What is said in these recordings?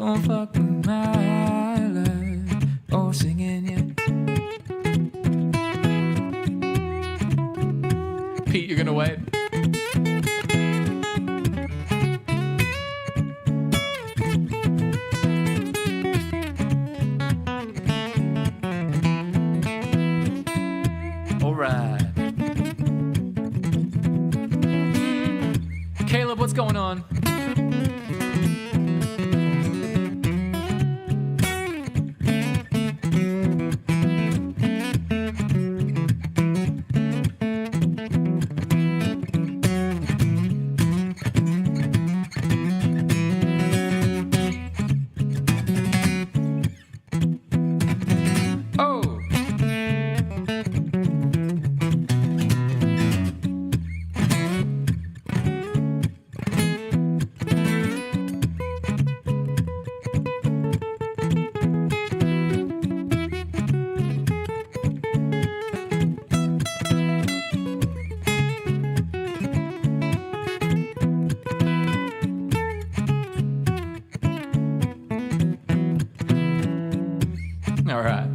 Don't fuck with my life. Oh, singing, yeah. Pete, you're gonna wait. All right. Caleb, what's going on? All right.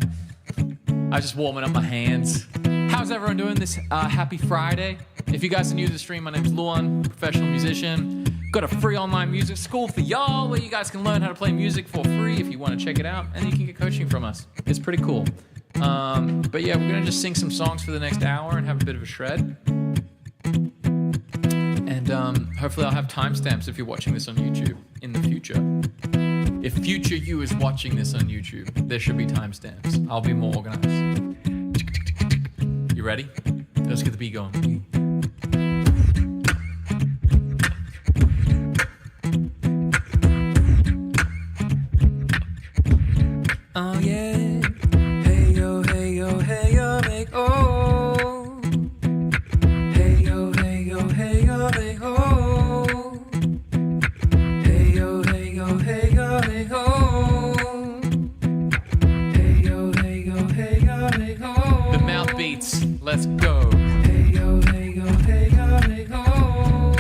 I was just warming up my hands. How's everyone doing this happy Friday? If you guys are new to the stream, my name's Luan, professional musician. Got a free online music school for y'all where you guys can learn how to play music for free if you want to check it out, and you can get coaching from us. It's pretty cool. But yeah, we're gonna just sing some songs for the next hour and have a bit of a shred. And hopefully I'll have timestamps if you're watching this on YouTube in the future. If future you is watching this on YouTube, there should be timestamps. I'll be more organized. You ready? Let's get the beat going. Oh yeah. Hey yo, hey yo, hey yo, make oh. Hey yo, hey yo, hey yo, make oh. Hey yo, hey yo, hey yo, make oh. Hey yo, hey yo, hey yo, make oh. The mouth beats. Let's go. Hey yo, hey yo, hey yo, make oh.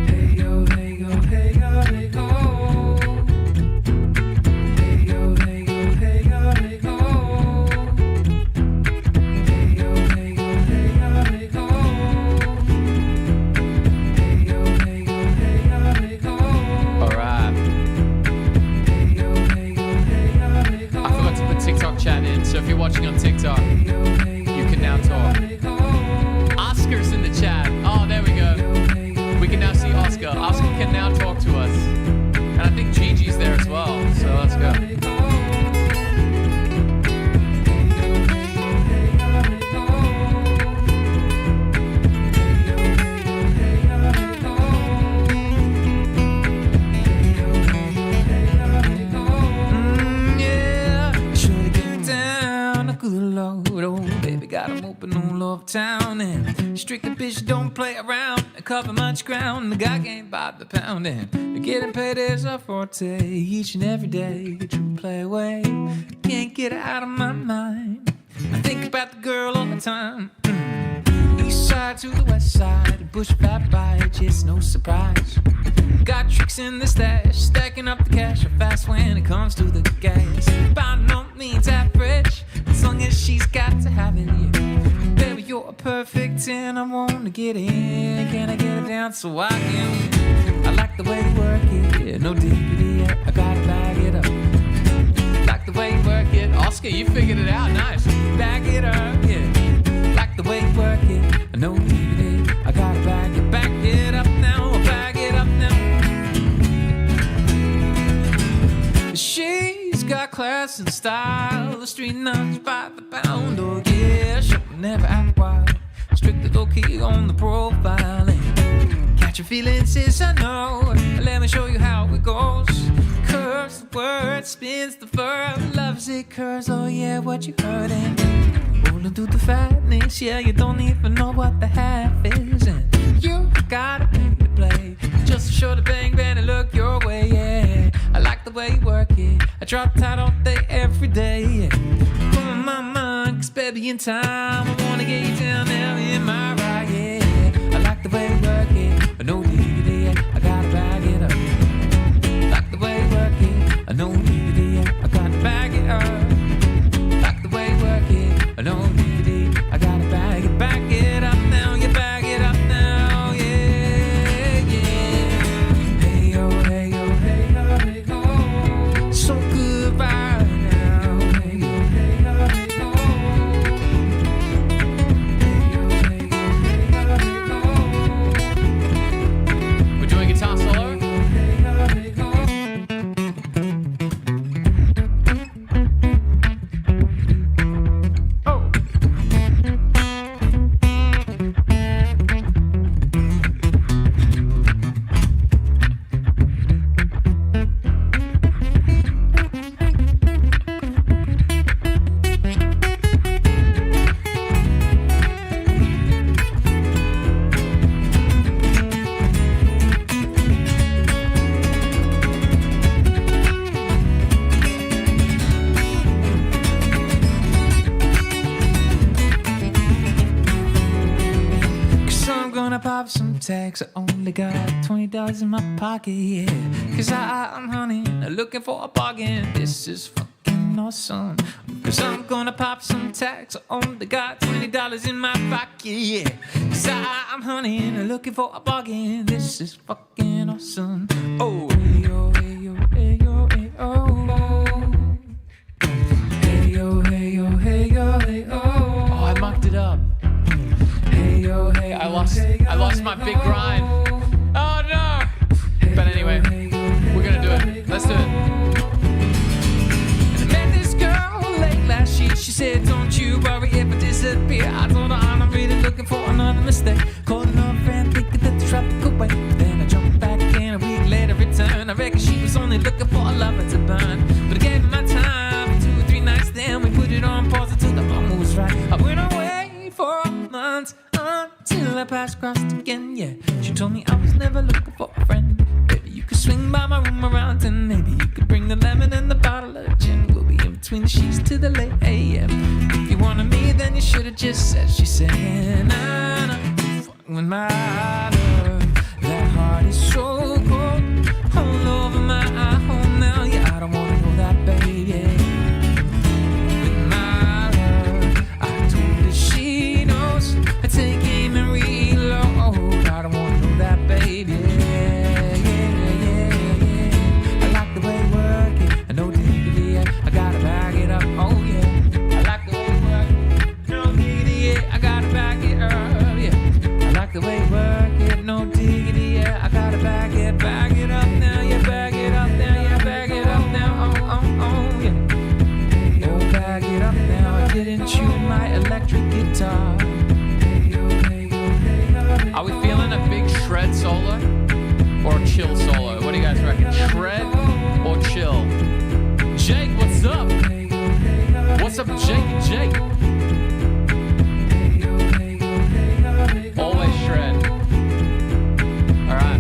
Hey yo, hey yo, hey yo, make oh. So if you're watching on TikTok, you can now talk. Oscar's in the chat. Oh, there we go. We can now see Oscar. Oscar can now talk to us. And I think Gigi's there as well. So let's go. Got 'em open all over town and strictly bitch don't play around and cover much ground. The guy can't buy the pound and getting paid is a forte each and every day. True play away, can't get out of my mind. I think about the girl all the time. East side to the west side, bush fat by, just no surprise. Got tricks in the stash, stacking up the cash fast when it comes to the gas. By no means average, as long as she's got to have it, yeah. Baby, you're a perfect 10, I want to get in. Can I get it down so I can win? I like the way you work it, yeah, no diggity, yeah, I gotta bag it up. Like the way you work it, Oscar, you figured it out, nice. Bag it up, yeah. Like the way you work it, no diggity, I gotta bag it up now, bag it up now. She's got class and style, the street nuts by the pound, oh yeah, she'll never act wild, strictly low-key on the profile, and catch your feelings, sis, I know, let me show you how it goes, curves the word, spins the verb, loves it, curves, oh yeah, what you heard, and rolling through the fatness, yeah, you don't even know what the half is, and you gotta pay to play, just to show the bang bang and look your way, yeah. I like the way you work it. I drop tight all day, every day, yeah. Come on, my mind, 'cause baby, in time, I wanna get you down there in my ride, yeah. I like the way you work it. No diggity, yeah. I gotta bag it up. Like the way tags. I only got $20 in my pocket, yeah. Cause I'm hunting, looking for a bargain. This is fucking awesome. Cause I'm gonna pop some tags. I only got $20 in my pocket, yeah. Cause I'm hunting, looking for a bargain. This is fucking awesome. Oh, hey yo, hey yo, hey yo, hey oh. Hey yo, hey yo, hey yo, hey oh. Oh, I mucked it up. Hey yo, hey, I lost my big grind. Oh no! But anyway, we're gonna do it. Let's do it. And I met this girl late last year. She said, don't you worry if I disappear. I told her I'm not really looking for another mistake. Calling up and thinking that the traffic away. Then I jumped back in a week later, return. I reckon she was only looking for a lover to burn. But I gave her my time for 2 or 3 nights. Then we put it on pause until the moment was right. I went away for months until I passed across again, yeah. She told me I was never looking for a friend. Baby, you could swing by my room around 10. Maybe you could bring the lemon and the bottle of gin. We'll be in between the sheets to the late AM. If you wanted me, then you should have just said. She said, nah, nah, fuck with my love. That heart is so cold, all over my home now. Yeah, I don't wanna know that, baby. With my love, I told her she knows. I take aim and reload. I don't wanna know that, baby. Yeah, yeah, yeah. I like the way you work it. I know diggity, yeah. I gotta back it up. Oh yeah. I like the way you work it. No diggity, yeah. I gotta back it up. Yeah. I like the way you work it. No diggity, yeah. I gotta back it up now. Yeah, back it up now. Yeah, back it up now. Oh yeah. Oh, back it up now. I didn't tune my electric guitar. Are we feeling a big shred solo or chill solo? What do you guys reckon? Shred or chill? Jake, what's up? What's up, Jake and Jake? Always shred. All right.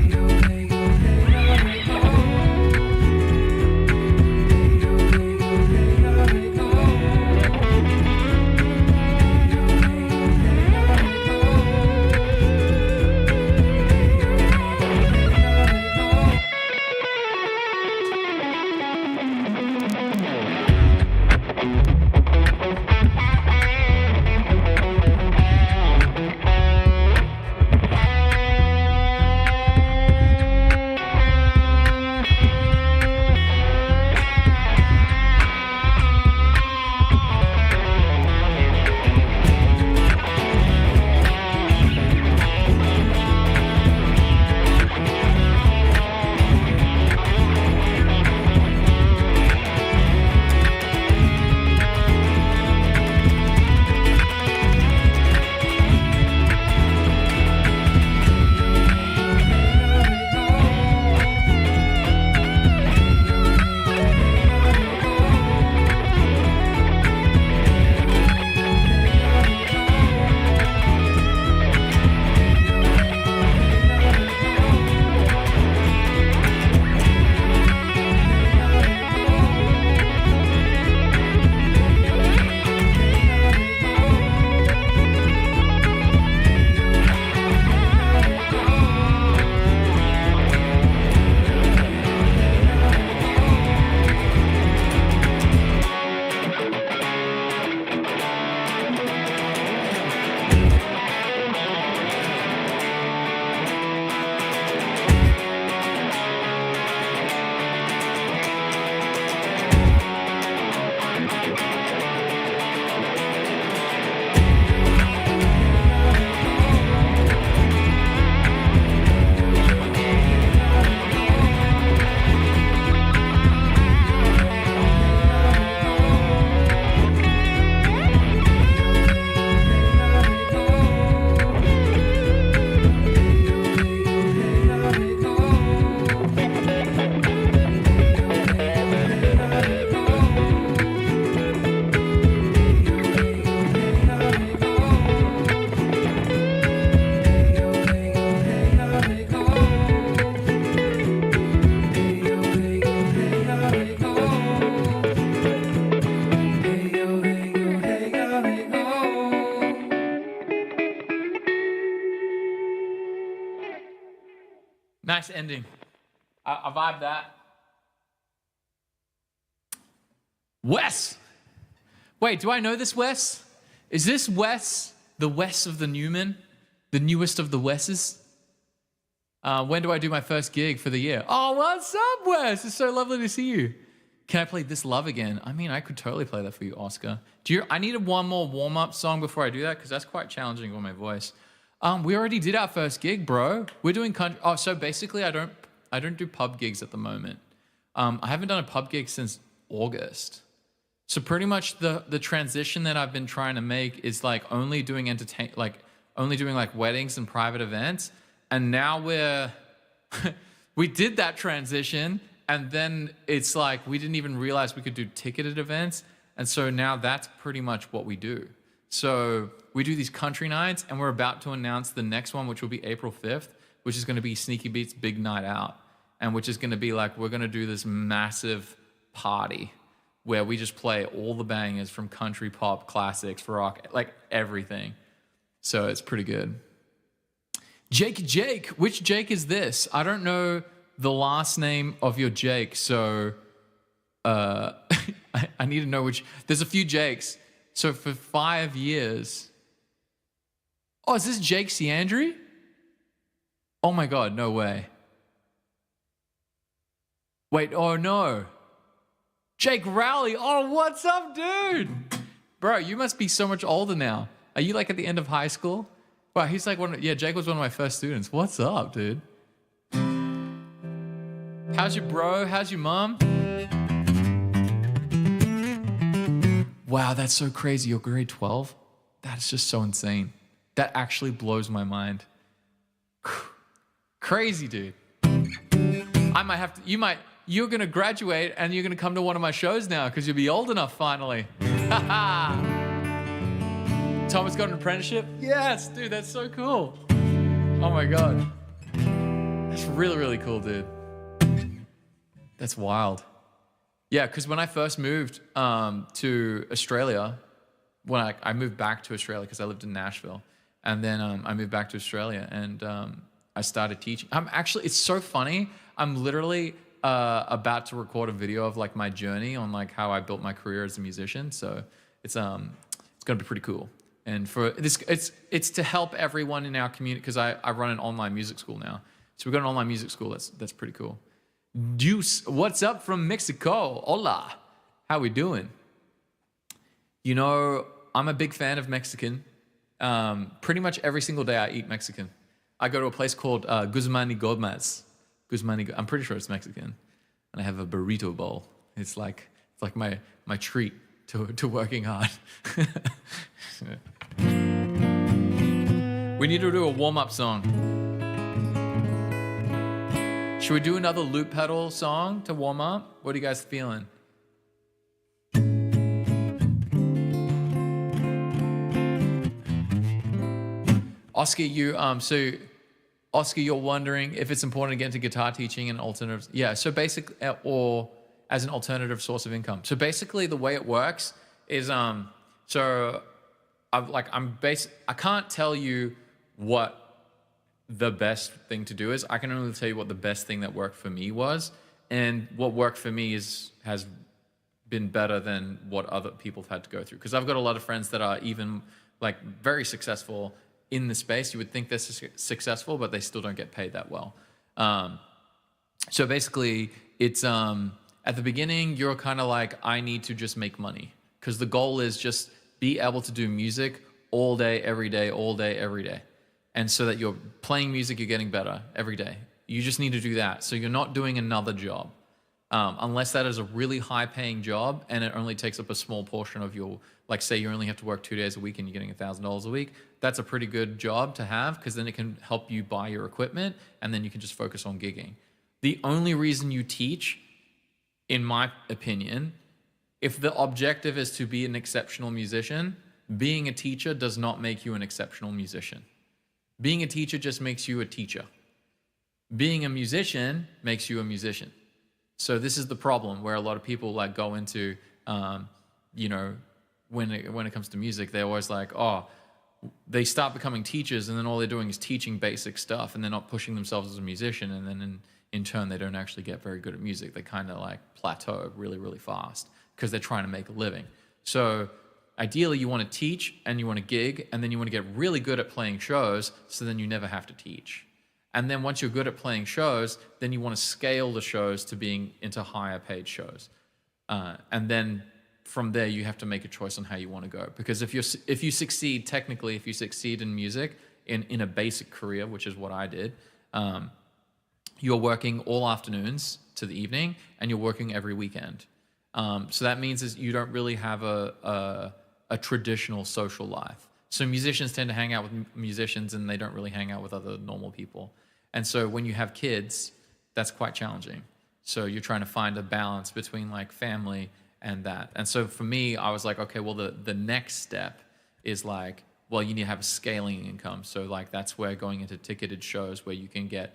Nice ending. I vibe that. Wes. Wait, do I know this Wes? Is this Wes the Wes of the Newman? The newest of the Wesses? When do I do my first gig for the year? Oh, what's up, Wes? It's so lovely to see you. Can I play This Love again? I mean, I could totally play that for you, Oscar. I needed one more warm-up song before I do that because that's quite challenging on my voice. We already did our first gig, bro. We're doing country. Oh, so basically, I don't do pub gigs at the moment. I haven't done a pub gig since August. So pretty much the transition that I've been trying to make is like only doing weddings and private events. And now we did that transition, and then it's like we didn't even realize we could do ticketed events. And so now that's pretty much what we do. So we do these country nights, and we're about to announce the next one, which will be April 5th, which is going to be Sneaky Beats Big Night Out. And which is going to be like, we're going to do this massive party where we just play all the bangers from country, pop, classics, rock, like everything. So it's pretty good. Jake, which Jake is this? I don't know the last name of your Jake, so I need to know which. There's a few Jakes. So for 5 years. Oh, is this Jake Ciandri? Oh my God, no way. Wait, oh no. Jake Rowley. Oh, what's up, dude? Bro, you must be so much older now. Are you like at the end of high school? Wow, he's like Jake was one of my first students. What's up, dude? How's your bro? How's your mom? Wow, that's so crazy. You're grade 12? That is just so insane. That actually blows my mind. Crazy, dude. I might have to, you're going to graduate and you're going to come to one of my shows now because you'll be old enough finally. Thomas got an apprenticeship? Yes, dude, that's so cool. Oh my God. That's really, really cool, dude. That's wild. Yeah, because when I first moved to Australia, when I moved back to Australia because I lived in Nashville, and then I moved back to Australia and I started teaching. It's so funny. I'm literally about to record a video of like my journey on like how I built my career as a musician. So it's gonna be pretty cool. And for this, it's to help everyone in our community because I run an online music school now. So we've got an online music school. That's pretty cool. Deuce, what's up from Mexico? Hola, how we doing? You know, I'm a big fan of Mexican. Pretty much every single day I eat Mexican. I go to a place called Guzman y Gomez. I'm pretty sure it's Mexican. And I have a burrito bowl. It's like my treat to working hard. We need to do a warm-up song. Should we do another loop pedal song to warm up? What are you guys feeling? Oscar, you're wondering if it's important to get into guitar teaching and alternatives. Yeah, so basically, or as an alternative source of income. So basically, the way it works is, I can't tell you what the best thing to do is. I can only tell you what the best thing that worked for me was, and what worked for me has been better than what other people have had to go through. Because I've got a lot of friends that are even like very successful in the space. You would think they're successful, but they still don't get paid that well. So basically, it's at the beginning, you're kind of like, I need to just make money. Because the goal is just be able to do music all day, every day, all day, every day. And so that you're playing music, you're getting better every day. You just need to do that. So you're not doing another job. Unless that is a really high-paying job and it only takes up a small portion of your, like say you only have to work 2 days a week and you're getting $1,000 a week, that's a pretty good job to have because then it can help you buy your equipment and then you can just focus on gigging. The only reason you teach, in my opinion, if the objective is to be an exceptional musician, being a teacher does not make you an exceptional musician. Being a teacher just makes you a teacher. Being a musician makes you a musician. So this is the problem where a lot of people like go into, when it comes to music, they're always like, oh, they start becoming teachers, and then all they're doing is teaching basic stuff, and they're not pushing themselves as a musician, and then in turn they don't actually get very good at music. They kind of like plateau really, really fast because they're trying to make a living. So ideally you want to teach and you want to gig, and then you want to get really good at playing shows, so then you never have to teach. And then once you're good at playing shows, then you want to scale the shows to being into higher paid shows. And then from there, you have to make a choice on how you want to go. Because if you succeed, technically, if you succeed in music, in a basic career, which is what I did, you're working all afternoons to the evening, and you're working every weekend. So that means is you don't really have a traditional social life. So musicians tend to hang out with musicians, and they don't really hang out with other normal people. And so when you have kids, that's quite challenging. So you're trying to find a balance between like family and that. And so for me, I was like, okay, well, the next step is like, well, you need to have a scaling income. So like that's where going into ticketed shows where you can get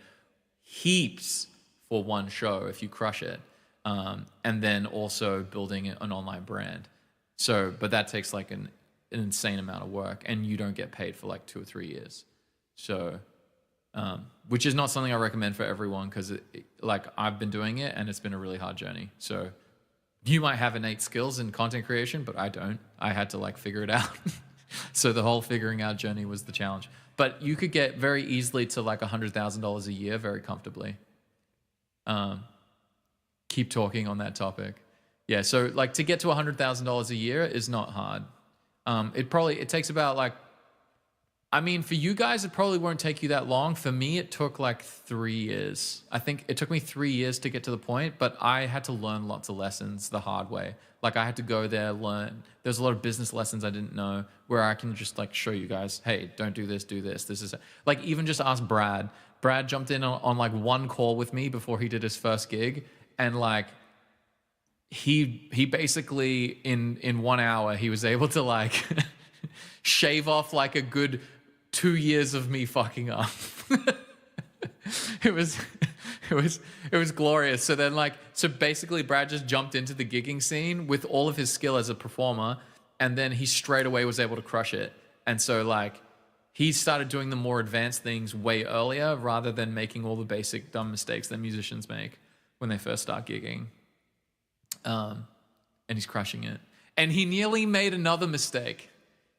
heaps for one show if you crush it. And then also building an online brand. So, but that takes like an insane amount of work, and you don't get paid for like 2 or 3 years. So, which is not something I recommend for everyone, because like I've been doing it and it's been a really hard journey. So you might have innate skills in content creation, but I don't. I had to like figure it out. So the whole figuring out journey was the challenge. But you could get very easily to like $100,000 a year very comfortably. Keep talking on that topic. Yeah, so like to get to $100,000 a year is not hard. It takes about like, I mean, for you guys, it probably won't take you that long. For me, it took like 3 years. I think it took me 3 years to get to the point, but I had to learn lots of lessons the hard way. Like I had to go there, learn. There's a lot of business lessons I didn't know where I can just like show you guys, hey, don't do this, do this. This is like, even just ask Brad. Brad jumped in on like one call with me before he did his first gig. And like, he basically in 1 hour, he was able to like shave off like a good 2 years of me fucking up. It was glorious. So then so basically Brad just jumped into the gigging scene with all of his skill as a performer, and then he straight away was able to crush it. And so like he started doing the more advanced things way earlier, rather than making all the basic dumb mistakes that musicians make when they first start gigging. And he's crushing it. And he nearly made another mistake.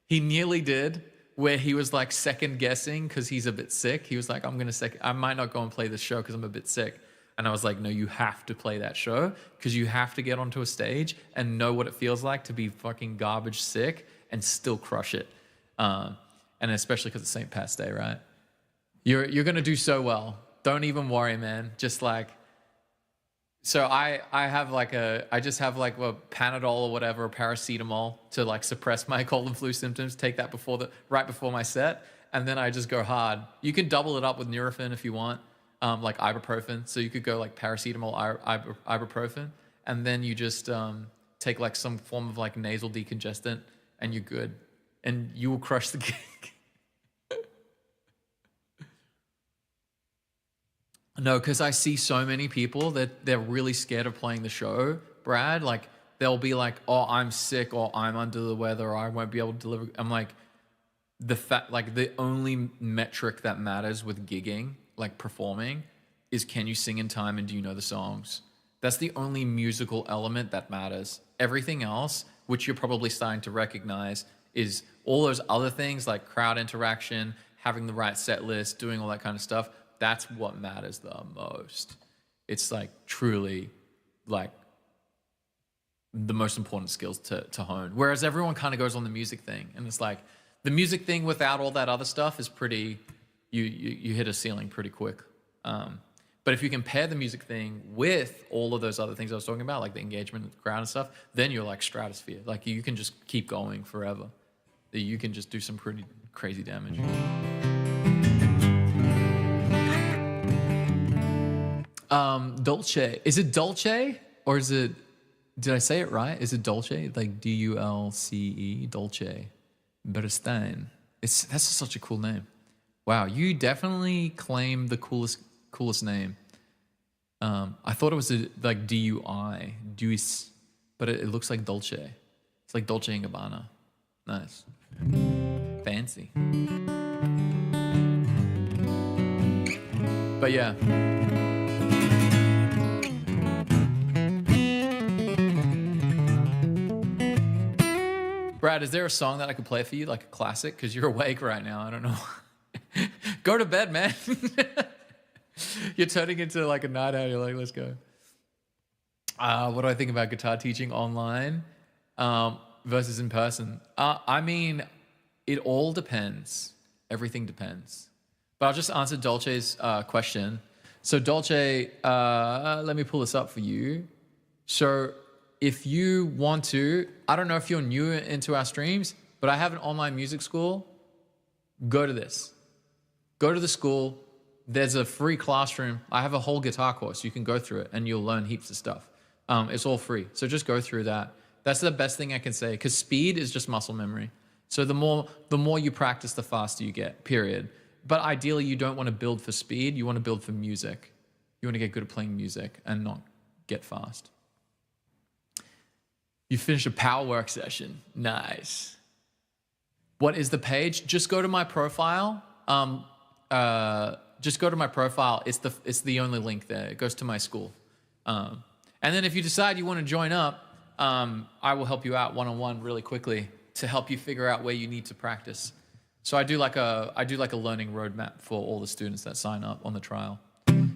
He nearly did, where he was like second guessing because he's a bit sick. He was like, I might not go and play this show because I'm a bit sick. And I was like, no, you have to play that show, because you have to get onto a stage and know what it feels like to be fucking garbage sick and still crush it. And especially because it's St. Pat's Day, right? You're going to do so well. Don't even worry, man. Just like, so I just have like a Panadol or whatever, a paracetamol to like suppress my cold and flu symptoms. Take that right before my set, and then I just go hard. You can double it up with Nurofen if you want, like ibuprofen. So you could go like paracetamol, ibuprofen, and then you just take like some form of like nasal decongestant, and you're good, and you will crush the gig. No, because I see so many people that they're really scared of playing the show, Brad. Like, they'll be like, oh, I'm sick, or I'm under the weather, or I won't be able to deliver. I'm like, the only metric that matters with gigging, like performing, is can you sing in time and do you know the songs? That's the only musical element that matters. Everything else, which you're probably starting to recognize, is all those other things like crowd interaction, having the right set list, doing all that kind of stuff. That's what matters the most. It's like truly like the most important skills to hone. Whereas everyone kind of goes on the music thing, and it's like the music thing without all that other stuff is pretty, you hit a ceiling pretty quick. But if you compare the music thing with all of those other things I was talking about, like the engagement with the crowd and stuff, then you're like stratosphere. Like you can just keep going forever. You can just do some pretty crazy damage. Dolce. Is it Dolce or is it, did I say it right? Is it Dolce? Like Dulce, Dolce. Berstein. That's such a cool name. Wow, you definitely claim the coolest name. I thought it was like D-U-I, Duis, but it looks like Dolce. It's like Dolce & Gabbana. Nice. fancy. But yeah. Brad, is there a song that I could play for you, like a classic? Because you're awake right now. I don't know. Go to bed, man. You're turning into like a night owl. You're like, let's go. What do I think about guitar teaching online versus in person? I mean, it all depends. Everything depends. But I'll just answer Dolce's question. So Dolce, let me pull this up for you. So if you want to, I don't know if you're new into our streams, but I have an online music school. Go to this. Go to the school. There's a free classroom. I have a whole guitar course. You can go through it and you'll learn heaps of stuff. It's all free. So just go through that. That's the best thing I can say, because speed is just muscle memory. So the more you practice, the faster you get, period. But ideally, you don't want to build for speed. You want to build for music. You want to get good at playing music and not get fast. You finish a power work session. Nice. What is the page? Just go to my profile. Just go to my profile. It's the only link there. It goes to my school. And then if you decide you want to join up, I will help you out one-on-one really quickly to help you figure out where you need to practice. So I do like a learning roadmap for all the students that sign up on the trial.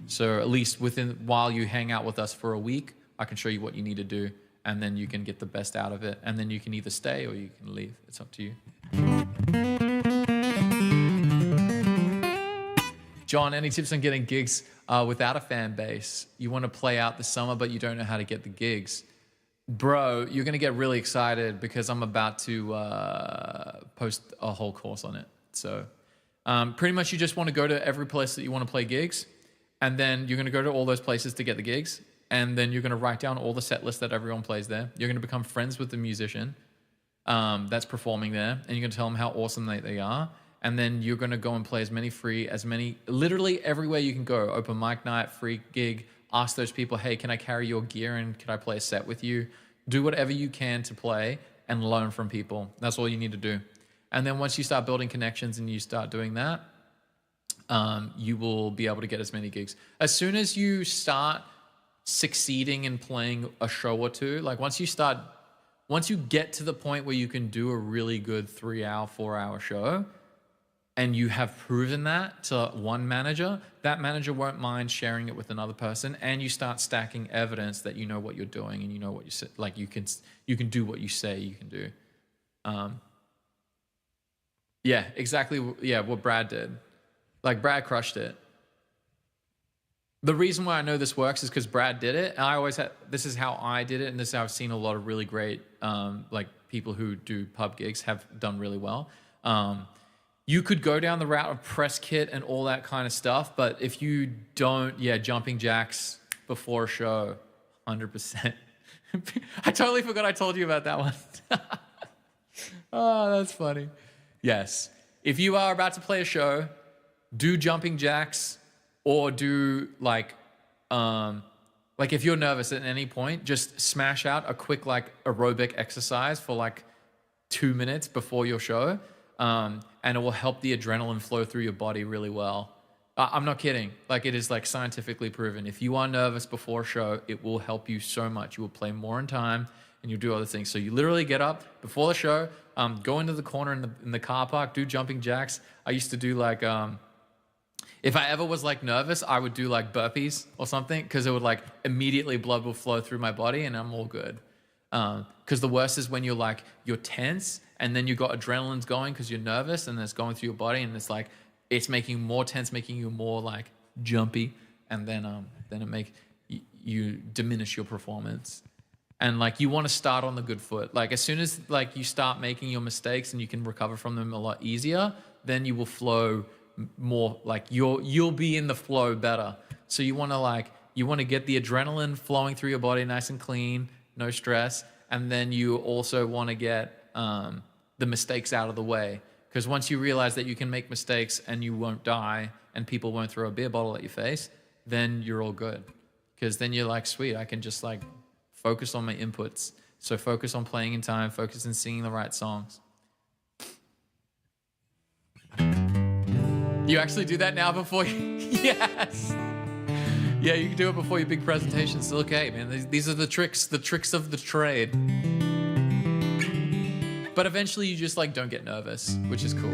So at least while you hang out with us for a week, I can show you what you need to do, and then you can get the best out of it. And then you can either stay or you can leave. It's up to you. John, any tips on getting gigs without a fan base? You want to play out the summer, but you don't know how to get the gigs. Bro, you're going to get really excited because I'm about to post a whole course on it. So pretty much you just want to go to every place that you want to play gigs, and then you're going to go to all those places to get the gigs, and then you're going to write down all the set lists that everyone plays there. You're going to become friends with the musician that's performing there, and you're going to tell them how awesome they are. And then you're going to go and play literally everywhere you can go. Open mic night, free gig. Ask those people, hey, can I carry your gear and can I play a set with you? Do whatever you can to play and learn from people. That's all you need to do. And then once you start building connections and you start doing that, you will be able to get as many gigs. As soon as you start succeeding in playing a show or two, like once you get to the point where you can do a really good 3-hour, 4-hour show, and you have proven that to one manager, that manager won't mind sharing it with another person, and you start stacking evidence that you know what you're doing and you know what you say, like you can do what you say you can do. Yeah, exactly. Yeah, what Brad did. Like Brad crushed it. The reason why I know this works is because Brad did it. And this is how I did it, and this is how I've seen a lot of really great like people who do pub gigs have done really well. You could go down the route of press kit and all that kind of stuff, but if you don't, jumping jacks before a show, 100%. I totally forgot I told you about that one. Oh, that's funny. Yes. If you are about to play a show, do jumping jacks, or do like if you're nervous at any point, just smash out a quick like aerobic exercise for like 2 minutes before your show. And it will help the adrenaline flow through your body really well. I'm not kidding. Like it is like scientifically proven. If you are nervous before a show, it will help you so much. You will play more in time and you'll do other things. So you literally get up before the show, go into the corner in the car park, do jumping jacks. I used to do like, if I ever was like nervous, I would do like burpees or something, because it would like immediately blood will flow through my body and I'm all good. Because the worst is when you're tense and then you got adrenaline's going because you're nervous and it's going through your body and it's like it's making you more tense, making you more like jumpy, and then it make you diminish your performance. And like you want to start on the good foot. Like as soon as like you start making your mistakes and you can recover from them a lot easier, then you will flow more. Like you'll be in the flow better. So you want to get the adrenaline flowing through your body nice and clean, no stress, and then you also want to get the mistakes out of the way, because once you realize that you can make mistakes and you won't die and people won't throw a beer bottle at your face, then you're all good, because then you're like, sweet, I can just like focus on my inputs. So focus on playing in time, focus on singing the right songs. You actually do that now before you... Yes. Yeah, you can do it before your big presentation. So, okay, man, these are the tricks of the trade. But eventually you just like don't get nervous, which is cool.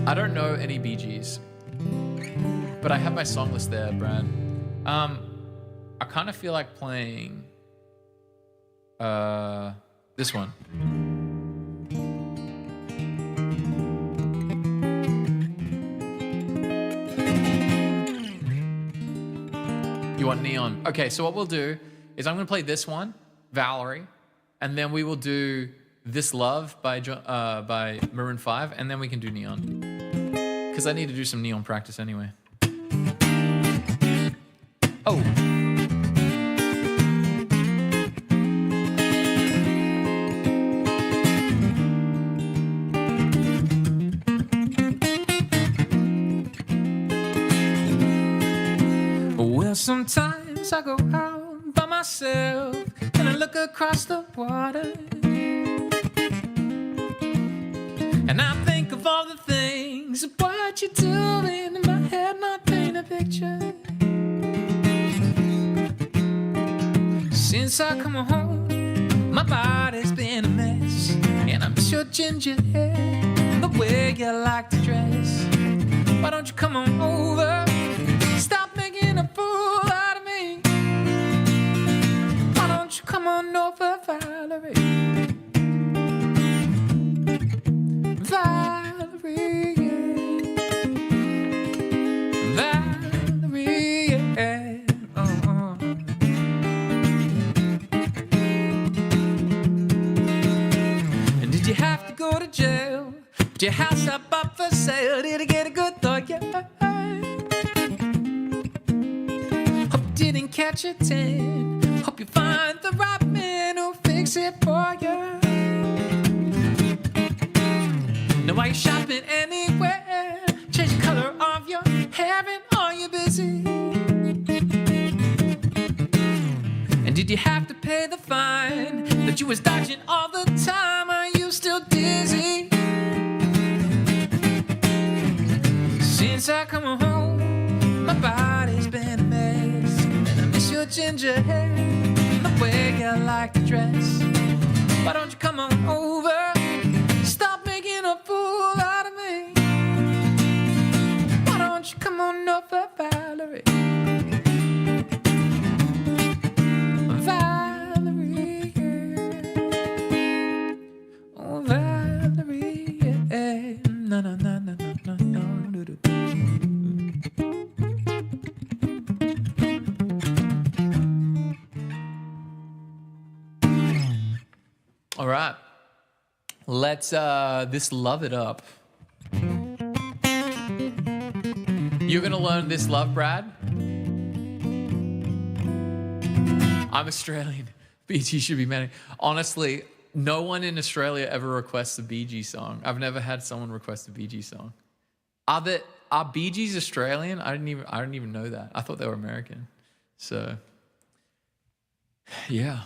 I don't know any Bee Gees, but I have my song list there, Brad. I kind of feel like playing this one. You want Neon? Okay, so what we'll do is I'm gonna play this one, Valerie, and then we will do This Love by Maroon 5, and then we can do Neon. Because I need to do some Neon practice anyway. Oh. Well, sometimes I go out by myself and I look across the water, and I think of all the things of what you're doing in my head, and I paint a picture. Since I come home, my body's been a mess, and I miss your ginger hair, the way you like to dress. Why don't you come on over? Stop making a fool out of me. Why don't you come on over, Valerie? Valerie, Valerie, And did you have to go to jail? Put your house up for sale? Did you get a good thought? Yeah. Didn't catch a 10. Hope you find the right man who'll fix it for you. Now are you shopping anywhere? Change the color of your hair, and are you busy? And did you have to pay the fine that you was dodging all the time? Are you still dizzy? Since I come home, my body's been a mess, and I miss your ginger hair, the way you like to dress. Why don't you come on over? Stop making a fool out of me. Why don't you come on over, Valerie? Valerie, yeah. Oh, Valerie, yeah. Na na na na na na na. All right, let's this love it up. You're gonna learn This Love, Brad? I'm Australian. Bee Gees should be mad. Honestly, no one in Australia ever requests a Bee Gees song. I've never had someone request a Bee Gees song. Are Bee Gees Australian? I didn't even know that. I thought they were American. So, yeah.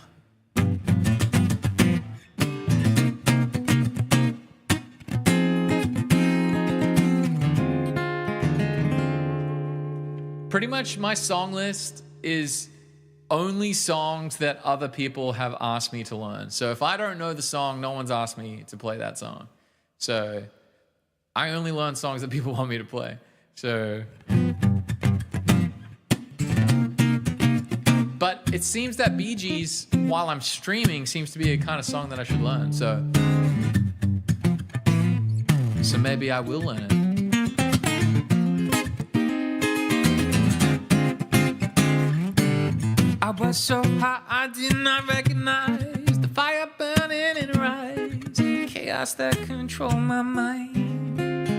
Pretty much my song list is only songs that other people have asked me to learn. So if I don't know the song, no one's asked me to play that song. So I only learn songs that people want me to play. So, but it seems that Bee Gees, while I'm streaming, seems to be a kind of song that I should learn. So maybe I will learn it. I was so high, I did not recognize the fire burning in her eyes, chaos that controlled my mind.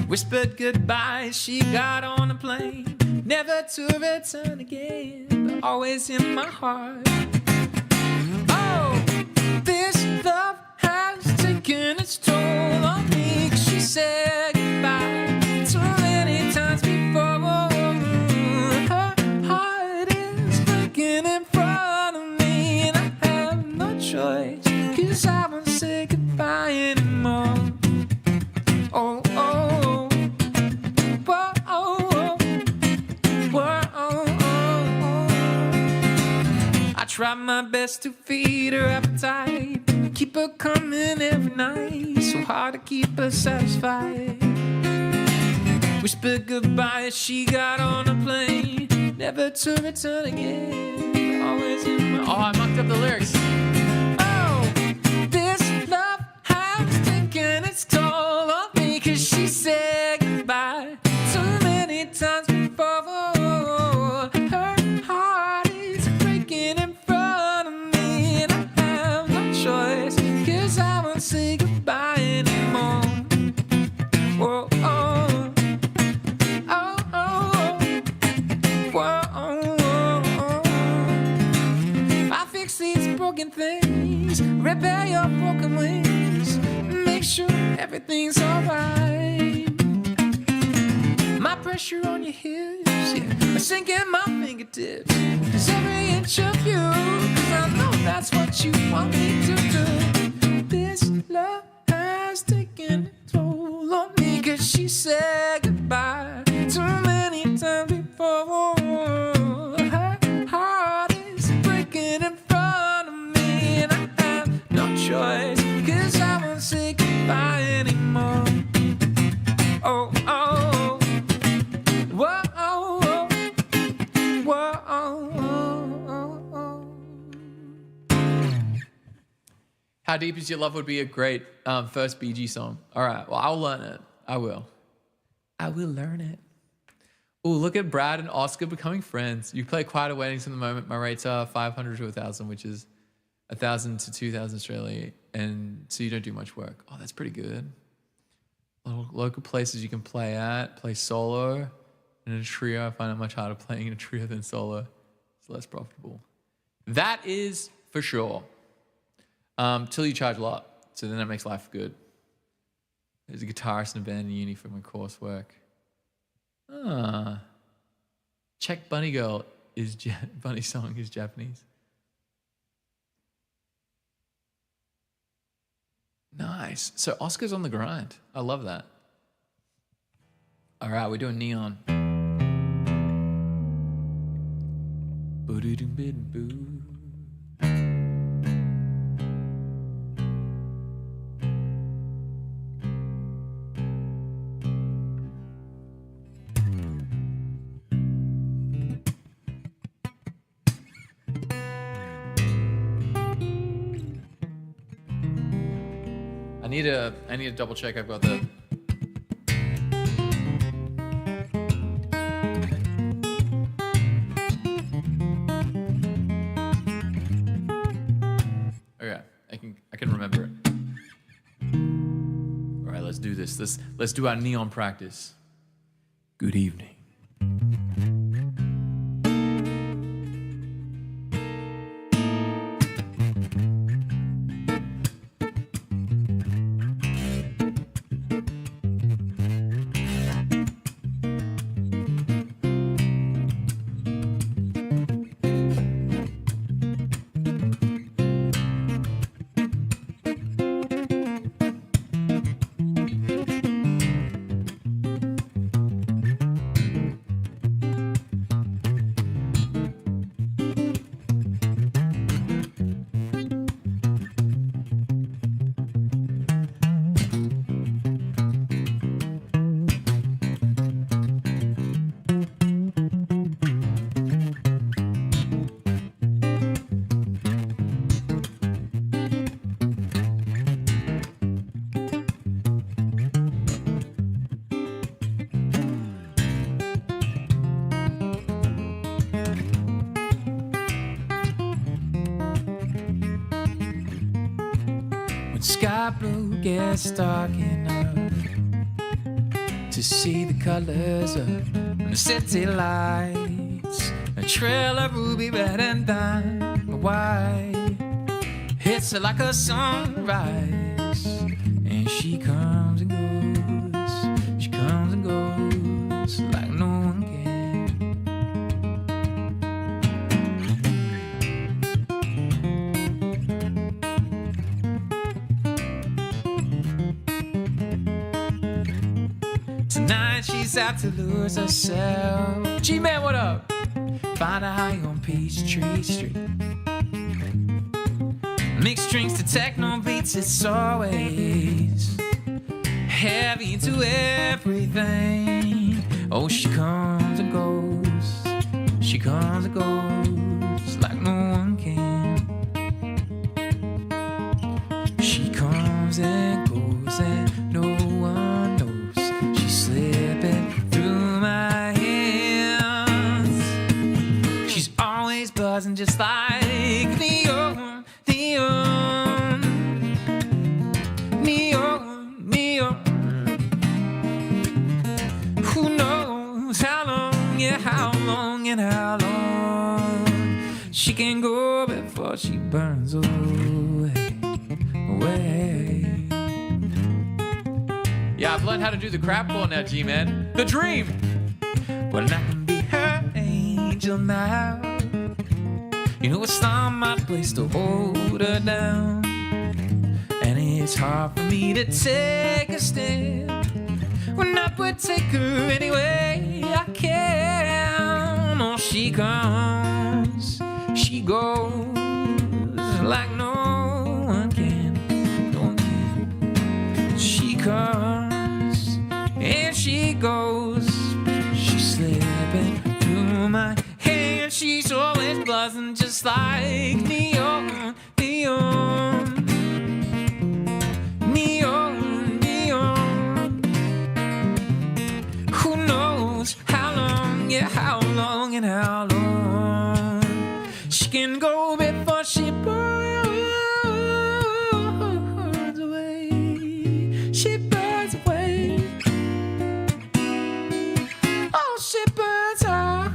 Whispered goodbye, she got on a plane, never to return again, but always in my heart. Oh, this love has taken its toll on me, 'cause she said goodbye too many times before. In front of me, and I have no choice, 'cause I won't say goodbye anymore. try my best to feed her appetite, keep her coming every night, so hard to keep her satisfied. Whispered goodbye as she got on a plane, never to return again. Always in my... Oh, I mucked up the lyrics. Oh, this love has taken its toll on me, 'cause she said goodbye too many times before. Her heart is breaking in front of me, and I have no choice, 'cause I won't say goodbye anymore. Whoa, oh. Broken things, repair your broken wings, make sure everything's alright. My pressure on your hips, yeah, sinking my fingertips, 'cause every inch of you, 'cause I know that's what you want me to do. This love has taken a toll on me, 'cause she said goodbye too many times before. Her heart is breaking in front of me, and I have no choice, 'cause I won't say goodbye anymore. Oh, oh, whoa, oh, whoa, oh. How Deep Is Your Love would be a great first Bee Gees song. All right, well, I'll learn it. I will learn it. Oh, look at Brad and Oscar becoming friends. You play quieter weddings in the moment. My rates are 500 to 1,000, which is 1,000 to 2,000 Australia, and so you don't do much work. Oh, that's pretty good. Local places you can play at. Play solo in a trio. I find it much harder playing in a trio than solo. It's less profitable. That is for sure. Till you charge a lot, so then that makes life good. There's a guitarist in a band in uni for my coursework. Check Bunny Girl is Bunny Song is Japanese. Nice. So Oscar's on the grind. I love that. All right, we're doing Neon. Boo-doo-doo-boo-doo. I need to double check I've got the... Okay, I can remember it. All right, let's do this. Let's do our Neon practice. Good evening. Sky blue gets dark enough to see the colors of the city lights. A trail of ruby red and diamond white hits her like a sunrise, and she comes and goes. She comes and goes like no one can. Tonight she's out to lose herself. G-Man, what up? Find a high on Peachtree Street. Mixed drinks to techno beats, it's always heavy into everything. Oh, she comes and goes. She comes and goes like no one can. She comes and goes and no one knows. She's slipping through my hands. She's always buzzing just like neon, neon, neon, neon. Who knows how long, yeah, how long and how long she can go before she burns away, away. Yeah, I've learned how to do the crap ball now, G-Man. The dream! Well, I can be her angel now. You know, it's not my place to hold her down. And it's hard for me to take a stand when I would take her anyway I can. Oh, she comes, she goes like no one can, no one can. She comes and she goes. She's slipping through my hands. She's always buzzing just like neon, neon, neon, neon. Who knows how long, yeah, how long and how long she can go before she burns away. She burns away. Oh, she burns out.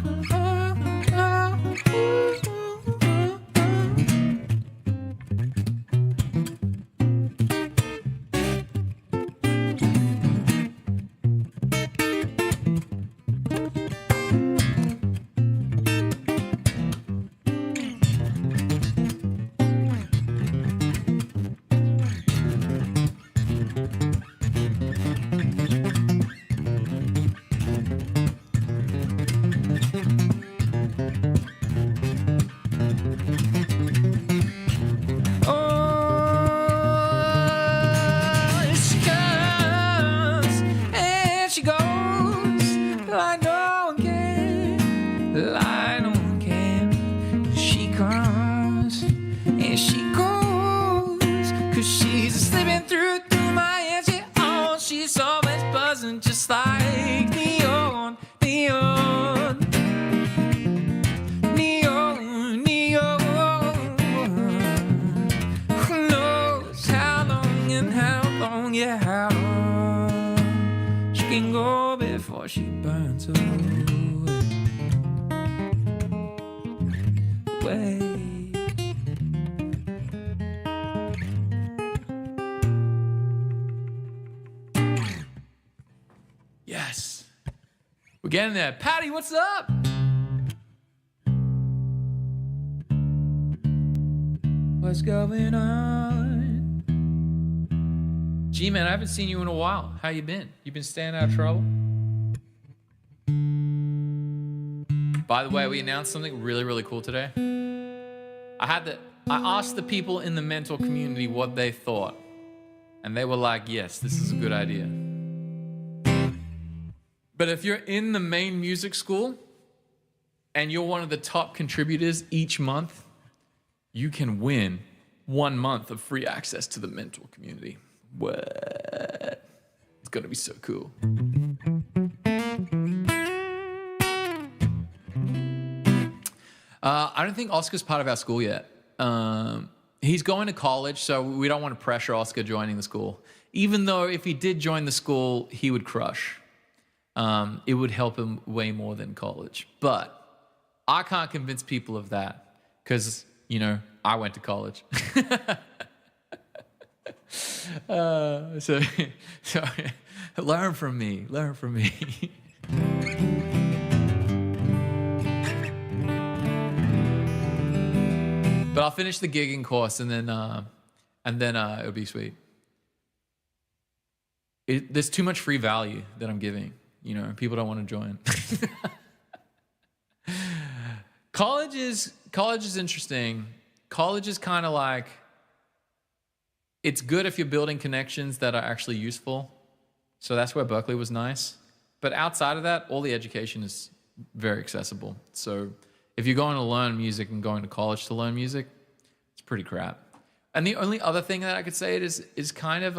Just like neon, neon, neon, neon. Who knows how long and how long, yeah, how long she can go before she burns away. Yes. We're getting there. Patty, what's up? What's going on? G-Man, I haven't seen you in a while. How you been? You been staying out of trouble? By the way, we announced something really, really cool today. I asked the people in the mental community what they thought. And they were like, yes, this is a good idea. But if you're in the main music school and you're one of the top contributors each month, you can win 1 month of free access to the mental community. What? It's gonna be so cool. I don't think Oscar's part of our school yet. He's going to college, so we don't want to pressure Oscar joining the school. Even though if he did join the school, he would crush. It would help him way more than college. But I can't convince people of that because, you know, I went to college. So learn from me. Learn from me. But I'll finish the gigging course and then it'll be sweet. There's too much free value that I'm giving. You know, people don't want to join. College is interesting. College is kind of like it's good if you're building connections that are actually useful. So that's where Berkeley was nice. But outside of that, all the education is very accessible. So if you're going to learn music and going to college to learn music, it's pretty crap. And the only other thing that I could say is kind of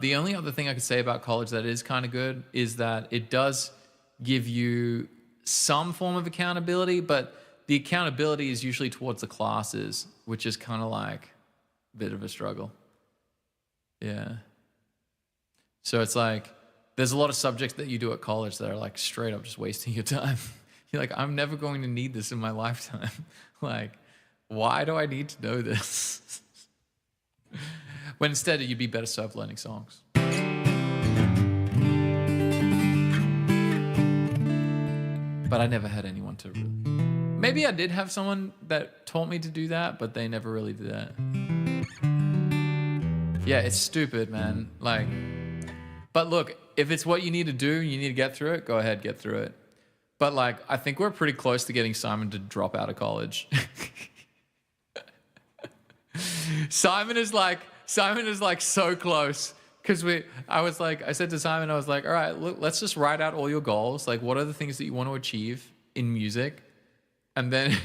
the only other thing I could say about college that is kind of good is that it does give you some form of accountability, but the accountability is usually towards the classes, which is kind of like a bit of a struggle. Yeah. So it's like, there's a lot of subjects that you do at college that are like straight up just wasting your time. You're like, I'm never going to need this in my lifetime. Like, why do I need to know this? When instead you'd be better served learning songs. But I never had anyone to really. Maybe I did have someone that taught me to do that, but they never really did that. Yeah, it's stupid, man. Like, but look, if it's what you need to do, you need to get through it, go ahead, get through it. But like, I think we're pretty close to getting Simon to drop out of college. Simon is like so close. Because I said to Simon, I was like, all right, look, let's just write out all your goals. Like, what are the things that you want to achieve in music? And then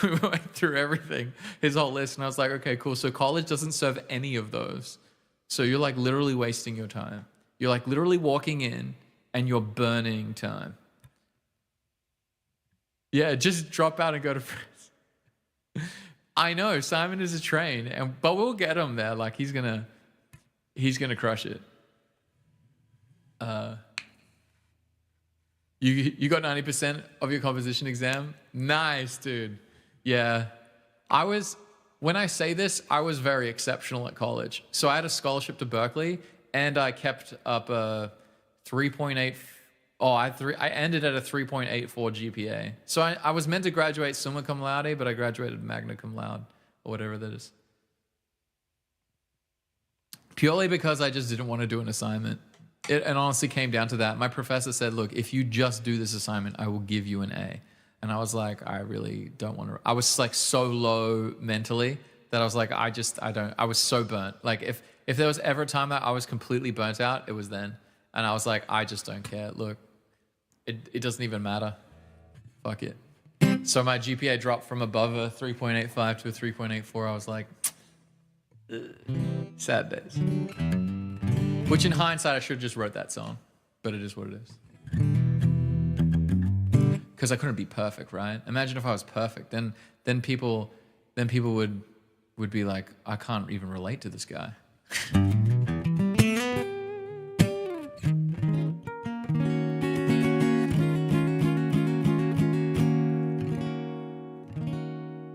we went through everything, his whole list. And I was like, okay, cool. So college doesn't serve any of those. So you're like literally wasting your time. You're like literally walking in and you're burning time. Yeah, just drop out and go to France. I know, Simon is a train, but we'll get him there. Like, he's gonna crush it. You got 90% of your composition exam? Nice, dude. Yeah. When I say this, I was very exceptional at college. So I had a scholarship to Berkeley, and I kept up a 3.8. I ended at a 3.84 GPA. So I was meant to graduate summa cum laude, but I graduated magna cum laude, or whatever that is. Purely because I just didn't want to do an assignment. It honestly came down to that. My professor said, look, if you just do this assignment, I will give you an A. And I was like, I really don't want to. I was like so low mentally that I was like, I was so burnt. Like if there was ever a time that I was completely burnt out, it was then. And I was like, I just don't care. Look, it doesn't even matter. Fuck it. So my GPA dropped from above a 3.85 to a 3.84. I was like, sad days. Which in hindsight, I should have just wrote that song. But it is what it is. Because I couldn't be perfect, right? Imagine if I was perfect. Then people would be like, I can't even relate to this guy.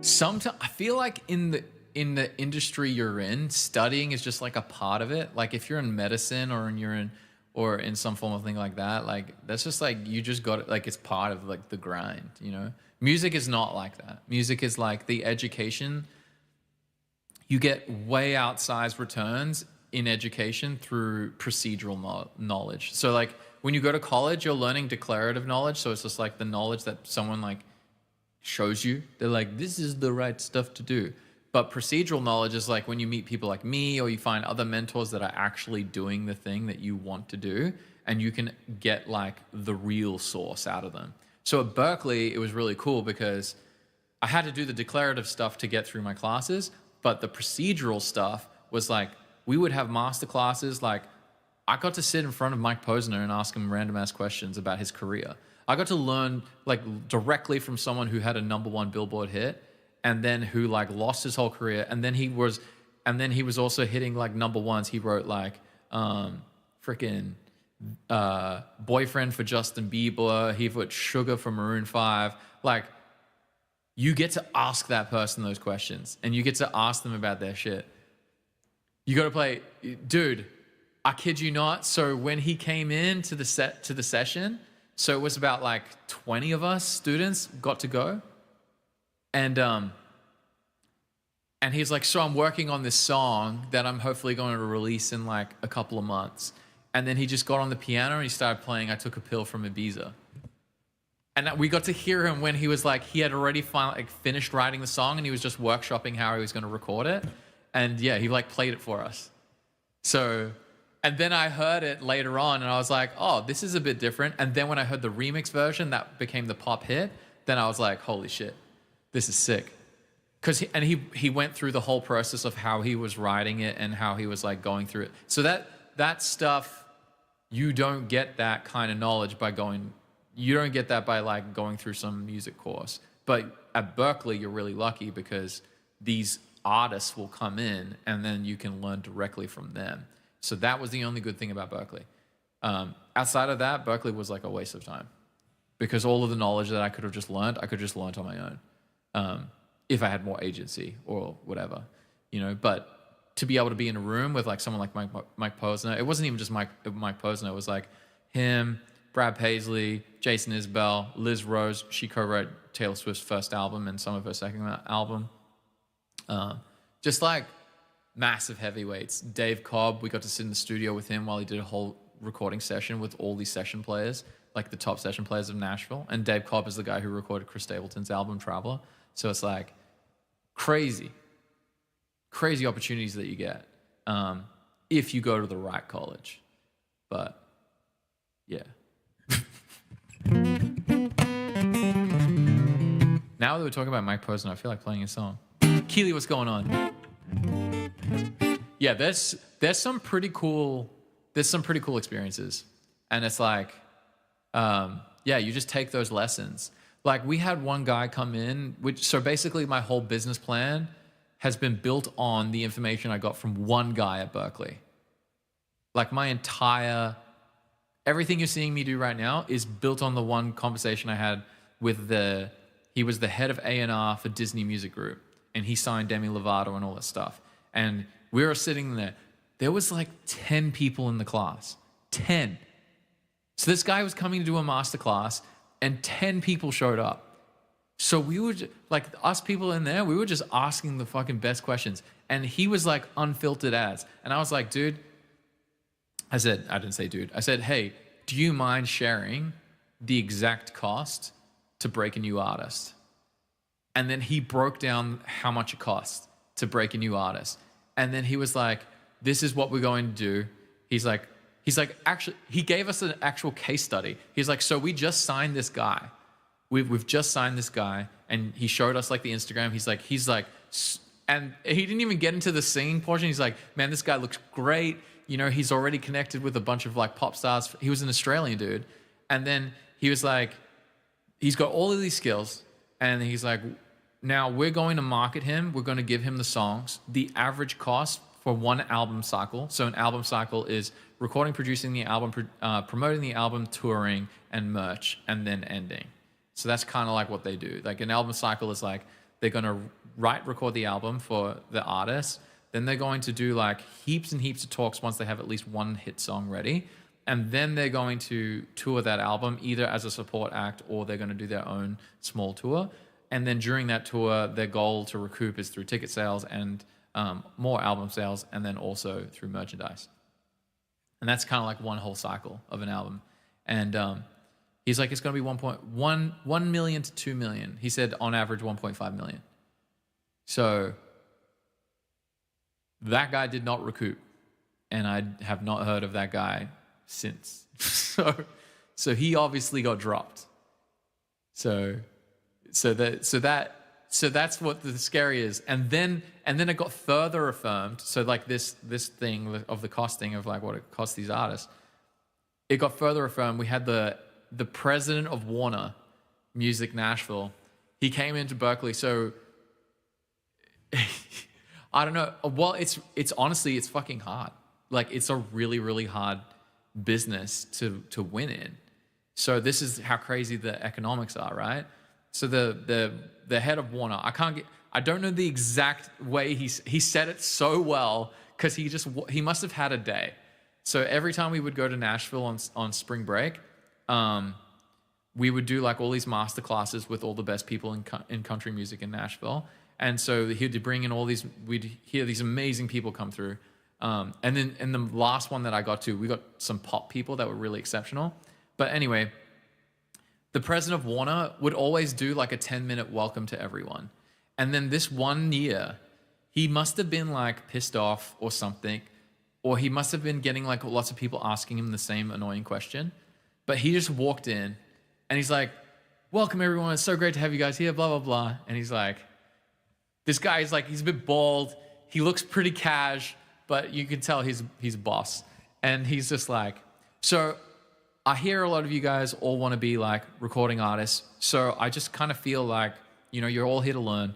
Sometimes I feel like in the industry you're in, studying is just like a part of it. Like if you're in medicine or in some form of thing like that, like that's just like you just got it, like it's part of like the grind, you know? Music is not like that. Music is like the education. You get way outsized returns in education through procedural knowledge. So like when you go to college, you're learning declarative knowledge. So it's just like the knowledge that someone like shows you. They're like, this is the right stuff to do. But procedural knowledge is like when you meet people like me or you find other mentors that are actually doing the thing that you want to do, and you can get like the real source out of them. So at Berkeley, it was really cool because I had to do the declarative stuff to get through my classes, but the procedural stuff was like, we would have master classes. Like I got to sit in front of Mike Posner and ask him random ass questions about his career. I got to learn like directly from someone who had a #1 Billboard hit and then who like lost his whole career. And then he was also hitting like #1s. He wrote like freaking Boyfriend for Justin Bieber. He wrote Sugar for Maroon 5. Like you get to ask that person those questions and you get to ask them about their shit. You got to play, dude, I kid you not. So when he came in to the session, so it was about like 20 of us students got to go. And he's like, so I'm working on this song that I'm hopefully going to release in like a couple of months. And then he just got on the piano and he started playing I Took a Pill from Ibiza. And we got to hear him when he was like, he had already finished writing the song and he was just workshopping how he was going to record it. And yeah, he like played it for us. So, and then I heard it later on and I was like, oh, this is a bit different. And then when I heard the remix version that became the pop hit, then I was like, holy shit, this is sick. Cause he went through the whole process of how he was writing it and how he was like going through it. So that stuff, you don't get that kind of knowledge you don't get that by like going through some music course. But at Berkeley, you're really lucky because these artists will come in and then you can learn directly from them. So that was the only good thing about Berkeley. Outside of that, Berkeley was like a waste of time because all of the knowledge that I could have just learned, I could just learn on my own. If I had more agency or whatever, but to be able to be in a room with like someone like Mike Posner, it wasn't even just Mike Posner. It was like him, Brad Paisley, Jason Isbell, Liz Rose. She co-wrote Taylor Swift's first album and some of her second album. Just like massive heavyweights. Dave Cobb, we got to sit in the studio with him while he did a whole recording session with all these session players, like the top session players of Nashville. And Dave Cobb is the guy who recorded Chris Stapleton's album Traveler. So it's like crazy opportunities that you get if you go to the right college. But yeah. Now that we're talking about Mike Posner, I feel like playing a song. Keely, what's going on? Yeah, there's some pretty cool experiences. And it's like, you just take those lessons. Like we had one guy come in, so basically my whole business plan has been built on the information I got from one guy at Berkeley. Like everything you're seeing me do right now is built on the one conversation I had with he was the head of A&R for Disney Music Group, and he signed Demi Lovato and all that stuff. And we were sitting there. There was like 10 people in the class. 10. So this guy was coming to do a master class, and 10 people showed up. So we were like, us people in there, we were just asking the fucking best questions. And he was like unfiltered ads. And I was like, dude, I didn't say dude. I said, hey, do you mind sharing the exact cost to break a new artist? And then he broke down how much it costs to break a new artist. And then he was like, this is what we're going to do. He's like, actually, he gave us an actual case study. He's like, so we just signed this guy. We've just signed this guy. And he showed us like the Instagram. He's like, and he didn't even get into the singing portion. He's like, man, this guy looks great. He's already connected with a bunch of like pop stars. He was an Australian dude. And then he was like, he's got all of these skills. And he's like, now we're going to market him. We're going to give him the songs. The average cost for one album cycle. So an album cycle is recording, producing the album, promoting the album, touring, and merch, and then ending. So that's kind of like what they do. Like an album cycle is like they're going to record the album for the artist. Then they're going to do like heaps and heaps of talks once they have at least one hit song ready. And then they're going to tour that album either as a support act or they're going to do their own small tour. And then during that tour, their goal to recoup is through ticket sales and more album sales, and then also through merchandise. And that's kind of like one whole cycle of an album. And he's like, it's going to be 1 million to 2 million. He said on average 1.5 million. So that guy did not recoup. And I have not heard of that guy since. So he obviously got dropped. So that's what the scary is. And then it got further affirmed. So like this thing of the costing of like what it costs these artists, it got further affirmed. We had the president of Warner Music Nashville. He came into Berkeley. So I don't know. Well, it's honestly, it's fucking hard. Like it's a really, really hard business to win in. So this is how crazy the economics are, right? So the head of Warner, I don't know the exact way he said it so well because he must have had a day. So every time we would go to Nashville on spring break, we would do like all these master classes with all the best people in country music in Nashville. And so he'd bring in we'd hear these amazing people come through. And then in the last one that I got to, we got some pop people that were really exceptional. But anyway, the president of Warner would always do like a 10-minute welcome to everyone. And then this one year, he must have been like pissed off or something, or he must have been getting like lots of people asking him the same annoying question. But he just walked in and he's like, welcome everyone, it's so great to have you guys here, blah, blah, blah. And he's like, this guy is like, he's a bit bald, he looks pretty cash, but you can tell he's a boss. And he's just like, so I hear a lot of you guys all want to be like recording artists. So I just kind of feel like, you know, you're all here to learn.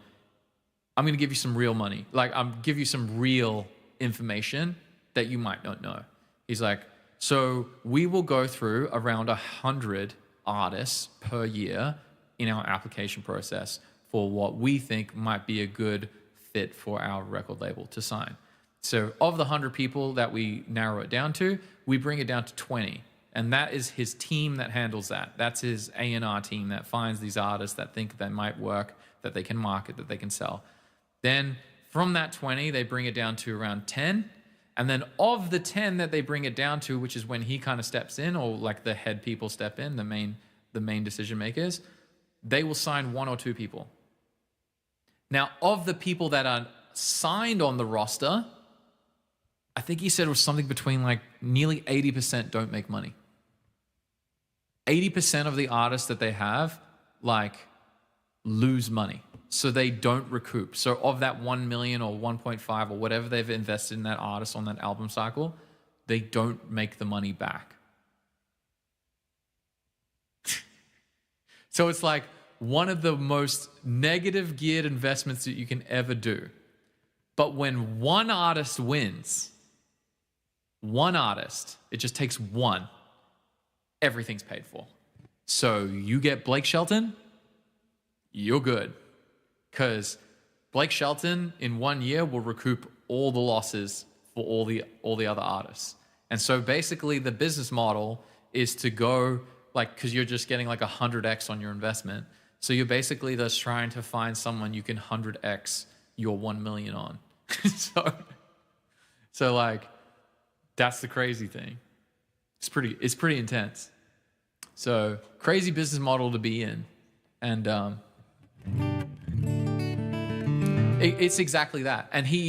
I'm going to give you some real money. Like, I'm give you some real information that you might not know. He's like, so we will go through around 100 artists per year in our application process for what we think might be a good fit for our record label to sign. So of the 100 people that we narrow it down to, we bring it down to 20. And that is his team that handles that. That's his A&R team that finds these artists that think they might work, that they can market, that they can sell. Then from that 20, they bring it down to around 10. And then of the 10 that they bring it down to, which is when he kind of steps in, or like the head people step in, the main decision makers, they will sign 1 or 2 people. Now, of the people that are signed on the roster, I think he said it was something between like nearly 80% don't make money. 80% of the artists that they have like lose money. So they don't recoup. So of that 1 million or 1.5 or whatever they've invested in that artist on that album cycle, they don't make the money back. So it's like one of the most negative geared investments that you can ever do. But when one artist wins, one artist, it just takes one, everything's paid for. So you get Blake Shelton, you're good. Because Blake Shelton in 1 year will recoup all the losses for all the other artists. And so basically the business model is to go like, because you're just getting like 100x on your investment. So you're basically just trying to find someone you can 100x your 1 million on. so like, that's the crazy thing. It's pretty intense. So crazy business model to be in. And it's exactly that. And he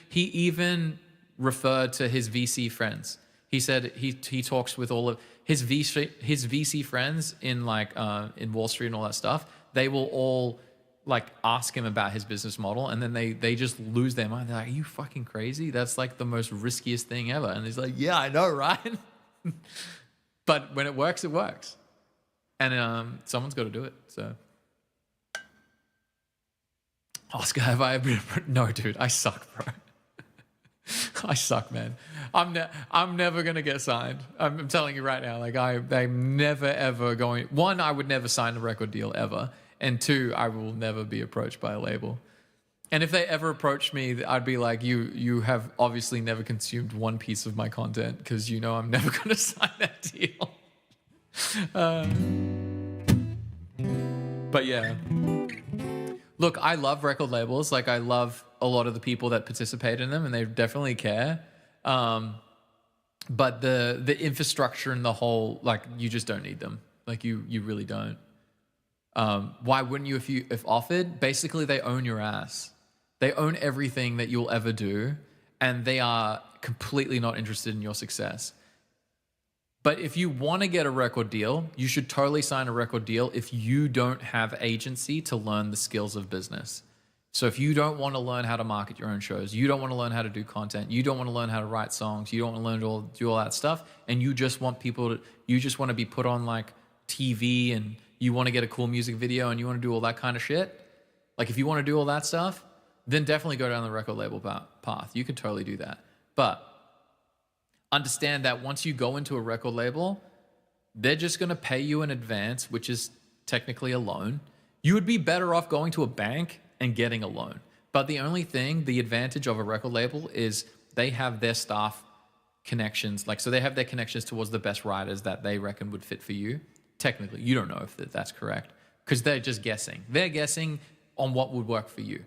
even referred to his VC friends. He said he talks with all of his VC friends in like in Wall Street and all that stuff. They will all like ask him about his business model, and then they just lose their mind. They're like, "Are you fucking crazy? That's like the most riskiest thing ever." And he's like, "Yeah, I know, right?" But when it works, it works, and someone's got to do it. So, Oscar, have I ever? No, dude, I suck, bro. I suck, man. I'm never gonna get signed. I'm telling you right now. Like I'm never ever going. One, I would never sign a record deal ever. And 2, I will never be approached by a label. And if they ever approached me, I'd be like, you have obviously never consumed one piece of my content, because you know I'm never going to sign that deal. But yeah. Look, I love record labels. Like, I love a lot of the people that participate in them, and they definitely care. But the infrastructure and the whole, like, you just don't need them. Like, you really don't. Why wouldn't you if offered? Basically, they own your ass. They own everything that you'll ever do, and they are completely not interested in your success. But if you want to get a record deal, you should totally sign a record deal if you don't have agency to learn the skills of business. So if you don't want to learn how to market your own shows, you don't want to learn how to do content, you don't want to learn how to write songs, you don't want to learn to do all that stuff, and you just want you just want to be put on like TV, and you want to get a cool music video, and you want to do all that kind of shit, like if you want to do all that stuff, then definitely go down the record label path. You can totally do that. But understand that once you go into a record label, they're just going to pay you in advance, which is technically a loan. You would be better off going to a bank and getting a loan. But the only thing, the advantage of a record label is they have their staff connections. Like, so they have their connections towards the best writers that they reckon would fit for you. Technically, you don't know if that's correct, because they're just guessing. They're guessing on what would work for you.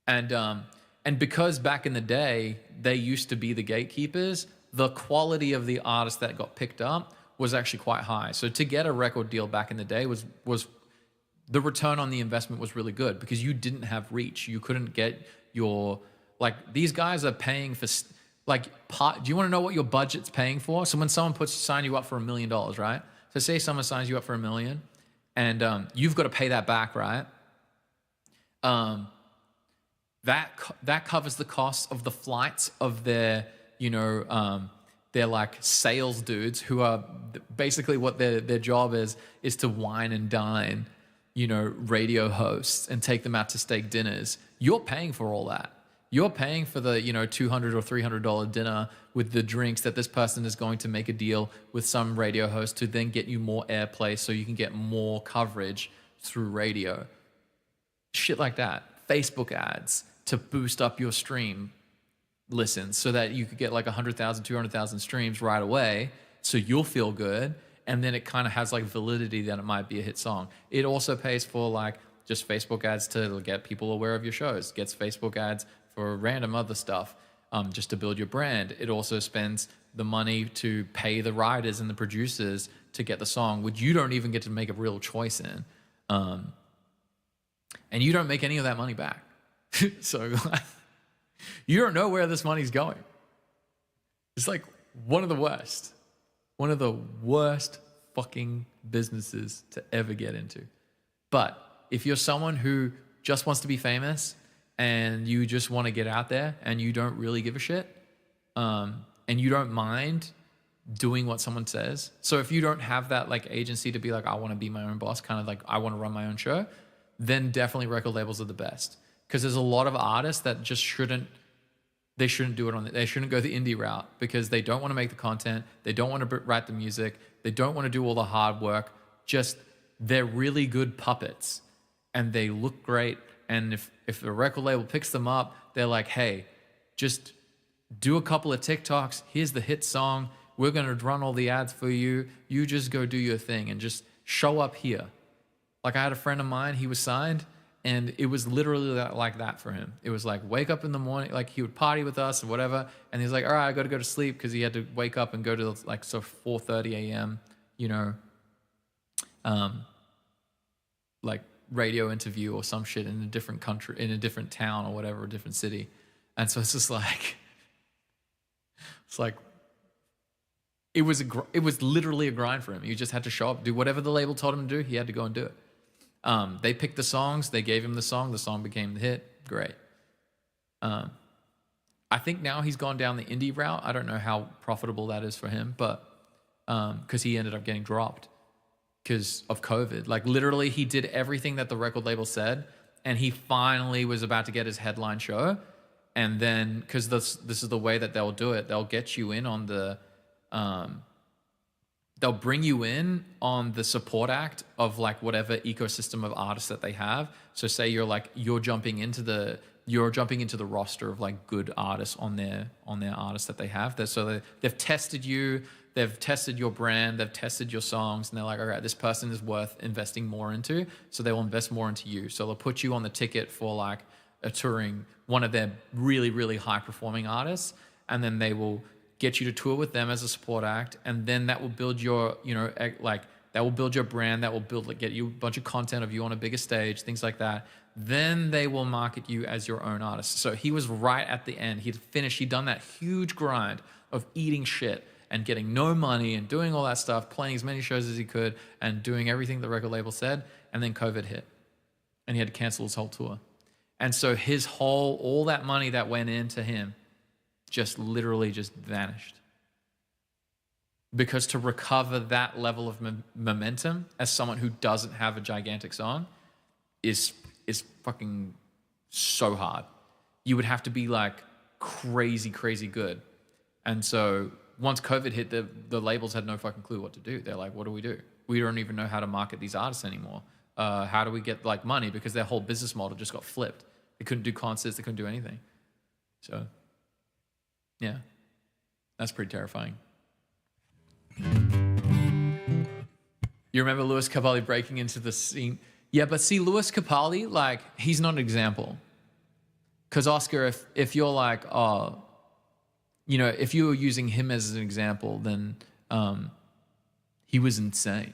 And because back in the day, they used to be the gatekeepers, the quality of the artists that got picked up was actually quite high. So to get a record deal back in the day was the return on the investment was really good, because you didn't have reach. You couldn't get your, like, these guys are paying for, do you want to know what your budget's paying for? So when someone sign you up for $1 million, right? So say someone signs you up for $1 million, and you've got to pay that back, right? That covers the cost of the flights of their, they're like sales dudes who are basically, what their job is to wine and dine, radio hosts and take them out to steak dinners. You're paying for all that. You're paying for the, $200 or $300 dinner with the drinks that this person is going to make a deal with some radio host to then get you more airplay so you can get more coverage through radio. Shit like that. Facebook ads to boost up your stream listens so that you could get like 100,000, 200,000 streams right away, so you'll feel good, and then it kind of has like validity that it might be a hit song. It also pays for like just Facebook ads to get people aware of your shows, gets Facebook ads for random other stuff, just to build your brand. It also spends the money to pay the writers and the producers to get the song, which you don't even get to make a real choice in. And you don't make any of that money back. So you don't know where this money's going. It's like one of the worst fucking businesses to ever get into. But if you're someone who just wants to be famous and you just want to get out there and you don't really give a shit, and you don't mind doing what someone says. So if you don't have that like agency to be like, I want to be my own boss, kind of like I want to run my own show, then definitely record labels are the best. Because there's a lot of artists that just shouldn't do it they shouldn't go the indie route because they don't want to make the content, they don't want to write the music, they don't want to do all the hard work. Just, they're really good puppets and they look great. And if the record label picks them up, they're like, hey, just do a couple of TikToks, here's the hit song, we're going to run all the ads for you, you just go do your thing and just show up here. Like, I had a friend of mine, he was signed, and it was literally like that for him. It was like, wake up in the morning, like he would party with us or whatever, and he's like, all right, I got to go to sleep, because he had to wake up and go to like 4:30 a.m., like radio interview or some shit in a different country, in a different town or whatever, a different city. And so it's just like, it was literally a grind for him. He just had to show up, do whatever the label told him to do. He had to go and do it. They picked the songs, they gave him the song became the hit. Great. I think now he's gone down the indie route. I don't know how profitable that is for him, but because he ended up getting dropped because of COVID. Like, literally, he did everything that the record label said, and he finally was about to get his headline show. And then, because this is the way that they'll do it, they'll get you in on the they'll bring you in on the support act of like whatever ecosystem of artists that they have. So say you're jumping into the roster of like good artists on their artists that they have. They've tested you, they've tested your brand, they've tested your songs, and they're like, all right, this person is worth investing more into. So they will invest more into you. So they'll put you on the ticket for like a touring, one of their really, really high performing artists, and then they will get you to tour with them as a support act, and then that will build your, that will build your brand, that will get you a bunch of content of you on a bigger stage, things like that. Then they will market you as your own artist. So he was right at the end. He'd done that huge grind of eating shit and getting no money and doing all that stuff, playing as many shows as he could and doing everything the record label said, and then COVID hit. And he had to cancel his whole tour. And so all that money that went into him just literally just vanished. Because to recover that level of momentum as someone who doesn't have a gigantic song is fucking so hard. You would have to be like crazy good. And so once COVID hit, the labels had no fucking clue what to do. They're like, what do? We don't even know how to market these artists anymore. How do we get like money? Because their whole business model just got flipped. They couldn't do concerts, they couldn't do anything. So yeah, that's pretty terrifying. You remember Lewis Capaldi breaking into the scene? Yeah, but see, Lewis Capaldi, like, he's not an example. Because Oscar, if you're like, if you were using him as an example, then he was insane.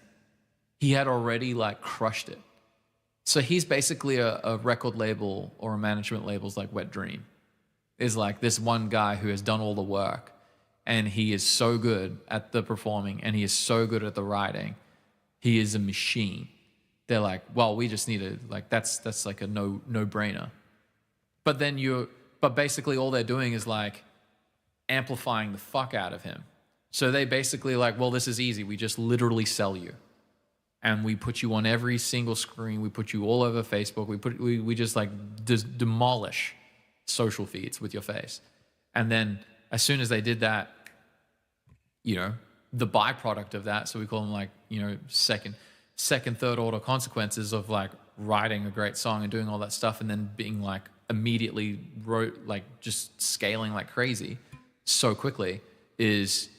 He had already like crushed it. So he's basically a record label or a management label's like wet dream. Is like this one guy who has done all the work, and he is so good at the performing, and he is so good at the writing. He is a machine. They're like, well, we just need to like that's like a no brainer. But basically all they're doing is like amplifying the fuck out of him. So they basically like, well, this is easy. We just literally sell you. And we put you on every single screen. We put you all over Facebook. We just like demolish social feeds with your face. And then as soon as they did that, the byproduct of that, so we call them like, second, third order consequences of like writing a great song and doing all that stuff and then being like immediately just scaling like crazy so quickly is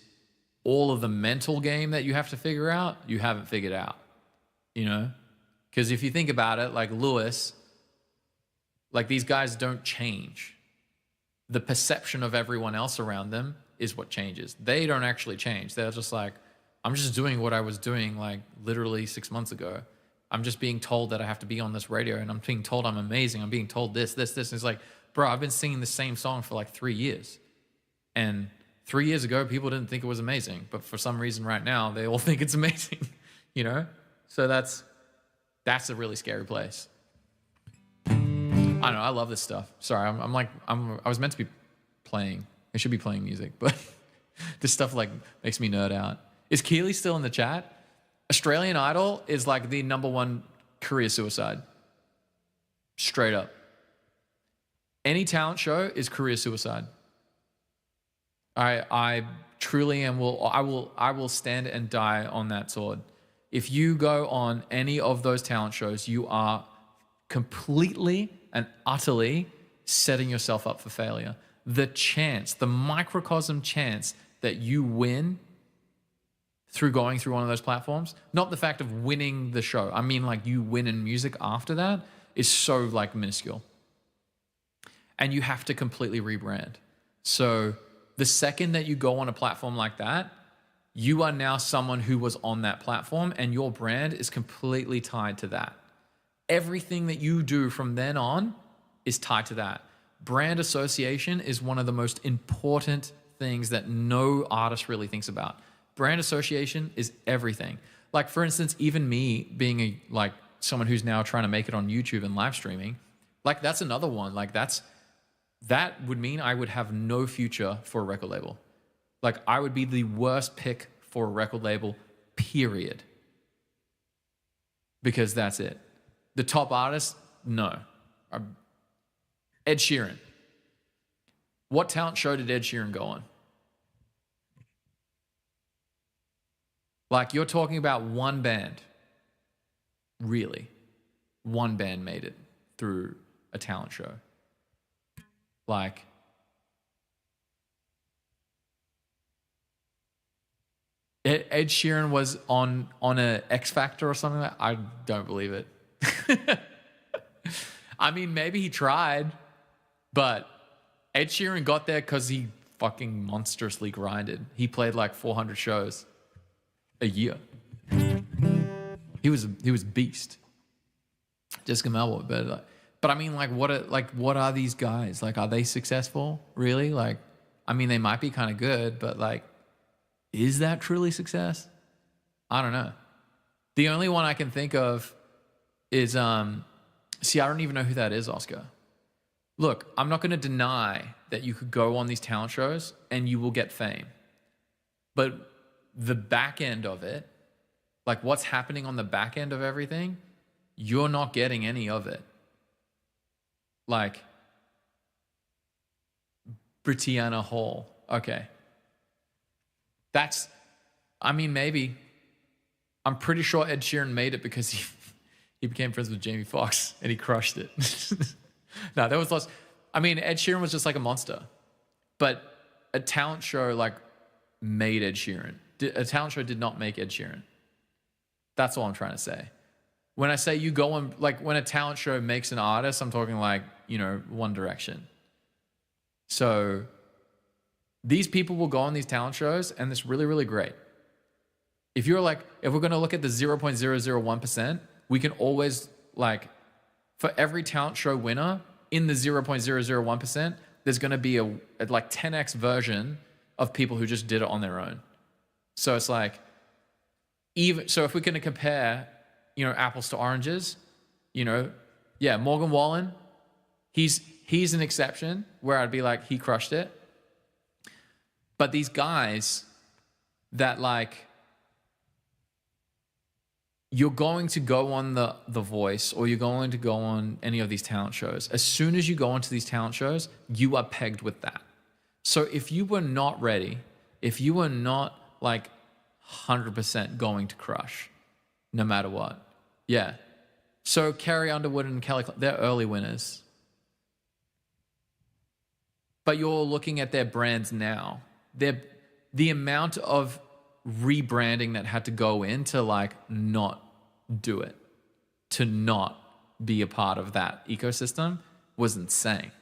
all of the mental game that you have to figure out, you haven't figured out. Because if you think about it, like Lewis, like these guys don't change. The perception of everyone else around them is what changes. They don't actually change. They're just like, I'm just doing what I was doing like literally 6 months ago. I'm just being told that I have to be on this radio and I'm being told I'm amazing. I'm being told this. And it's like, bro, I've been singing the same song for like 3 years. And 3 years ago, people didn't think it was amazing. But for some reason right now, they all think it's amazing, So that's a really scary place. I don't know. I love this stuff. Sorry, I was meant to be playing. I should be playing music, but this stuff like makes me nerd out. Is Keely still in the chat? Australian Idol is like the #1 career suicide. Straight up. Any talent show is career suicide. I truly am. I will stand and die on that sword. If you go on any of those talent shows, you are completely and utterly setting yourself up for failure. The microcosm chance that you win through going through one of those platforms, not the fact of winning the show, I mean like you win in music after that, is so like minuscule. And you have to completely rebrand. So the second that you go on a platform like that, you are now someone who was on that platform and your brand is completely tied to that. Everything that you do from then on is tied to that. Brand association is one of the most important things that no artist really thinks about. Brand association is everything. Like for instance, even me being someone who's now trying to make it on YouTube and live streaming, like that's another one. Like that would mean I would have no future for a record label. Like I would be the worst pick for a record label, period. Because that's it. The top artists, no. Ed Sheeran. What talent show did Ed Sheeran go on? Like you're talking about one band. Really. One band made it through a talent show. Like Ed Sheeran was on a X Factor or something like that. I don't believe it. I mean, maybe he tried, but Ed Sheeran got there because he fucking monstrously grinded. He played like 400 shows a year. He was beast. Jessica Melba, but I mean, what are these guys? Like, are they successful? Really? Like, I mean, they might be kind of good, but like, is that truly success? I don't know. The only one I can think of is, I don't even know who that is, Oscar. Look, I'm not going to deny that you could go on these talent shows and you will get fame. But the back end of it, like what's happening on the back end of everything, you're not getting any of it. Like, Brianna Hall. Okay. Maybe. I'm pretty sure Ed Sheeran made it because he became friends with Jamie Foxx and he crushed it. No, there was lots. I mean, Ed Sheeran was just like a monster. But a talent show like made Ed Sheeran. A talent show did not make Ed Sheeran. That's all I'm trying to say. When I say you go on, like when a talent show makes an artist, I'm talking like, One Direction. So these people will go on these talent shows and it's really, really great. If we're going to look at the 0.001%, we can always like For every talent show winner in the 0.001%, there's going to be a like 10x version of people who just did it on their own. So it's like, so if we're going to compare, apples to oranges, Morgan Wallen, he's an exception where I'd be like, he crushed it. But these guys that like, you're going to go on the Voice, or you're going to go on any of these talent shows. As soon as you go onto these talent shows, you are pegged with that. So if you were not ready, if you were not like 100% going to crush, no matter what. Yeah. So Carrie Underwood and Kelly, they're early winners. But you're looking at their brands now. The amount of rebranding that had to go in to like not do it, to not be a part of that ecosystem was insane.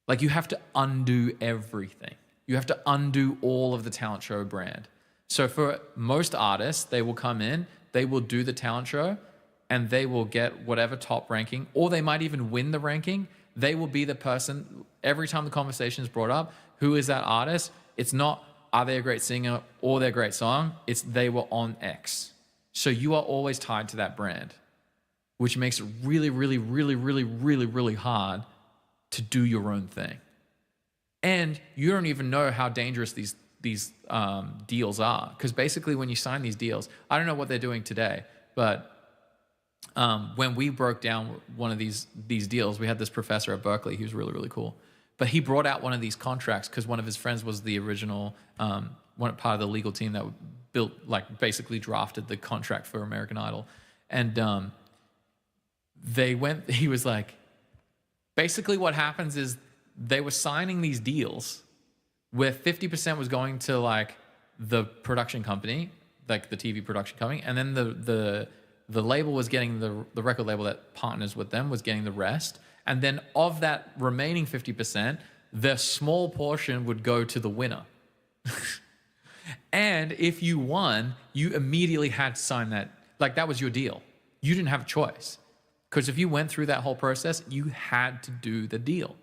Like you have to undo everything. You have to undo all of the talent show brand. So for most artists, they will come in, they will do the talent show, and they will get whatever top ranking, or they might even win the ranking. They will be the person, every time the conversation is brought up, who is that artist? It's not, are they a great singer or their great song? It's they were on X. So you are always tied to that brand, which makes it really, really, really, really, really, really hard to do your own thing. And you don't even know how dangerous these deals are. Because basically when you sign these deals, I don't know what they're doing today, but when we broke down one of these deals, we had this professor at Berkeley. He was really, really cool. But he brought out one of these contracts because one of his friends was the original part of the legal team that built, like, basically drafted the contract for American Idol. And he was like, basically what happens is they were signing these deals where 50% was going to like the production company, like the TV production company, and then the label was getting the record label that partners with them was getting the rest. And then of that remaining 50%, the small portion would go to the winner. And if you won, you immediately had to sign that. Like that was your deal. You didn't have a choice. Because if you went through that whole process, you had to do the deal.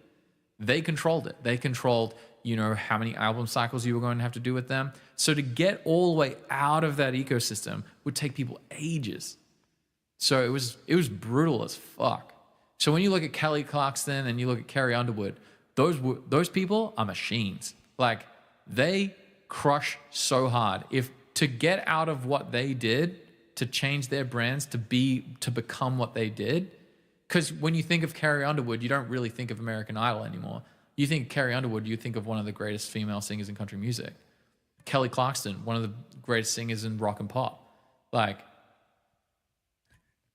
They controlled it. They controlled, how many album cycles you were going to have to do with them. So to get all the way out of that ecosystem would take people ages. So it was brutal as fuck. So when you look at Kelly Clarkson and you look at Carrie Underwood, those people are machines. Like they crush so hard. If to get out of what they did, to change their brands to become what they did, because when you think of Carrie Underwood, you don't really think of American Idol anymore. You think of Carrie Underwood, you think of one of the greatest female singers in country music. Kelly Clarkson, one of the greatest singers in rock and pop.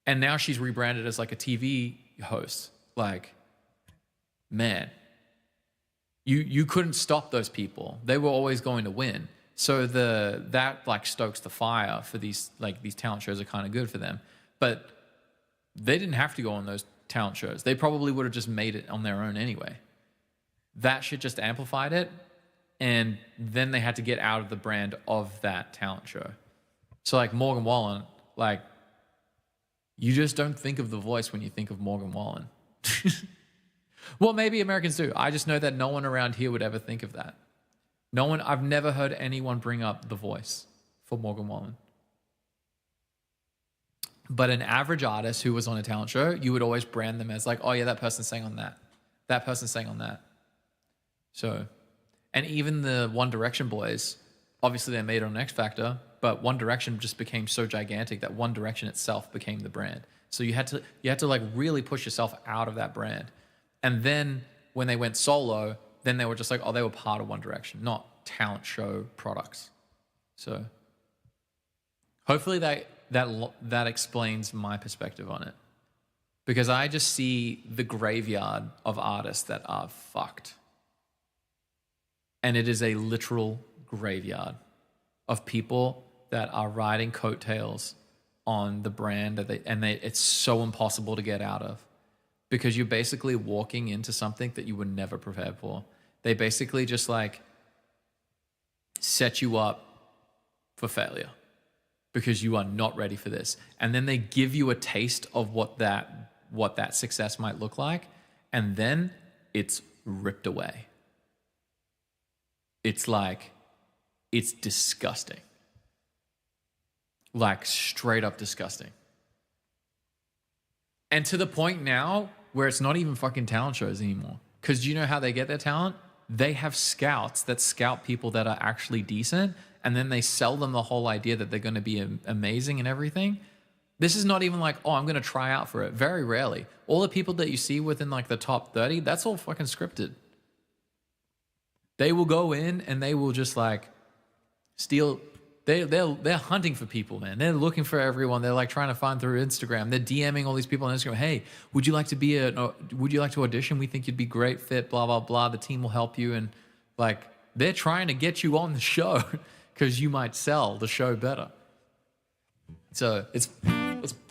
And now she's rebranded as like a TV host. Like, man, you couldn't stop those people. They were always going to win. So that like stokes the fire for these talent shows are kind of good for them. But they didn't have to go on those talent shows. They probably would have just made it on their own anyway. That shit just amplified it. And then they had to get out of the brand of that talent show. So like Morgan Wallen, like, you just don't think of The Voice when you think of Morgan Wallen. Well, maybe Americans do. I just know that no one around here would ever think of that. I've never heard anyone bring up The Voice for Morgan Wallen. But an average artist who was on a talent show, you would always brand them as like, oh yeah, that person sang on that. That person sang on that. So, and even the One Direction boys, obviously they made it on X Factor, but One Direction just became so gigantic that One Direction itself became the brand. So you had to like really push yourself out of that brand. And then when they went solo, then they were just like, oh, they were part of One Direction, not talent show products. So hopefully that explains my perspective on it. Because I just see the graveyard of artists that are fucked. And it is a literal graveyard of people that are riding coattails on the brand it's so impossible to get out of. Because you're basically walking into something that you were never prepared for. They basically just like set you up for failure because you are not ready for this. And then they give you a taste of what what that success might look like, and then it's ripped away. It's like, it's disgusting. Like straight up disgusting. And to the point now where it's not even fucking talent shows anymore. Because do you know how they get their talent? They have scouts that scout people that are actually decent, and then they sell them the whole idea that they're going to be amazing and everything. This is not even like, oh, I'm going to try out for it. Very rarely. All the people that you see within like the top 30, that's all fucking scripted. They will go in and they will just like steal. They're hunting for people, man. They're looking for everyone. They're like trying to find through Instagram. They're DMing all these people on Instagram. Hey, would you like to audition? We think you'd be great fit, blah, blah, blah. The team will help you. And like, they're trying to get you on the show because you might sell the show better. So it's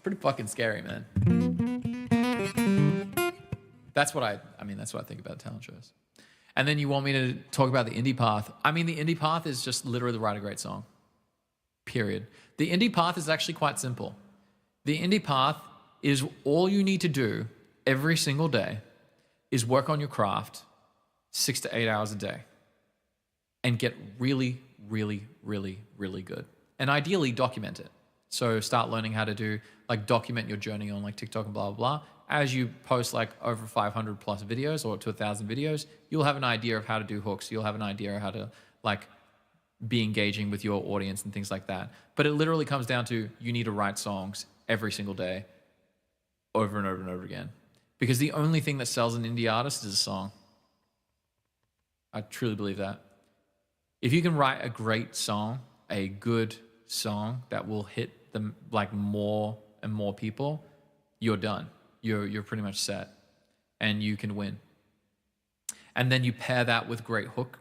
pretty fucking scary, man. That's what I think about talent shows. And then you want me to talk about the indie path. I mean, the indie path is just literally write a great song. Period. The indie path is actually quite simple. The indie path is all you need to do every single day is work on your craft 6 to 8 hours a day and get really, really, really, really good. And ideally document it. So start learning how to document your journey on like TikTok and blah, blah, blah. As you post like over 500 plus videos or to 1,000 videos, you'll have an idea of how to do hooks. You'll have an idea of how to like be engaging with your audience and things like that. But it literally comes down to you need to write songs every single day over and over and over again. Because the only thing that sells an indie artist is a song. I truly believe that. If you can write a great song, a good song that will hit them like more and more people, you're done. You're pretty much set and you can win. And then you pair that with great hook,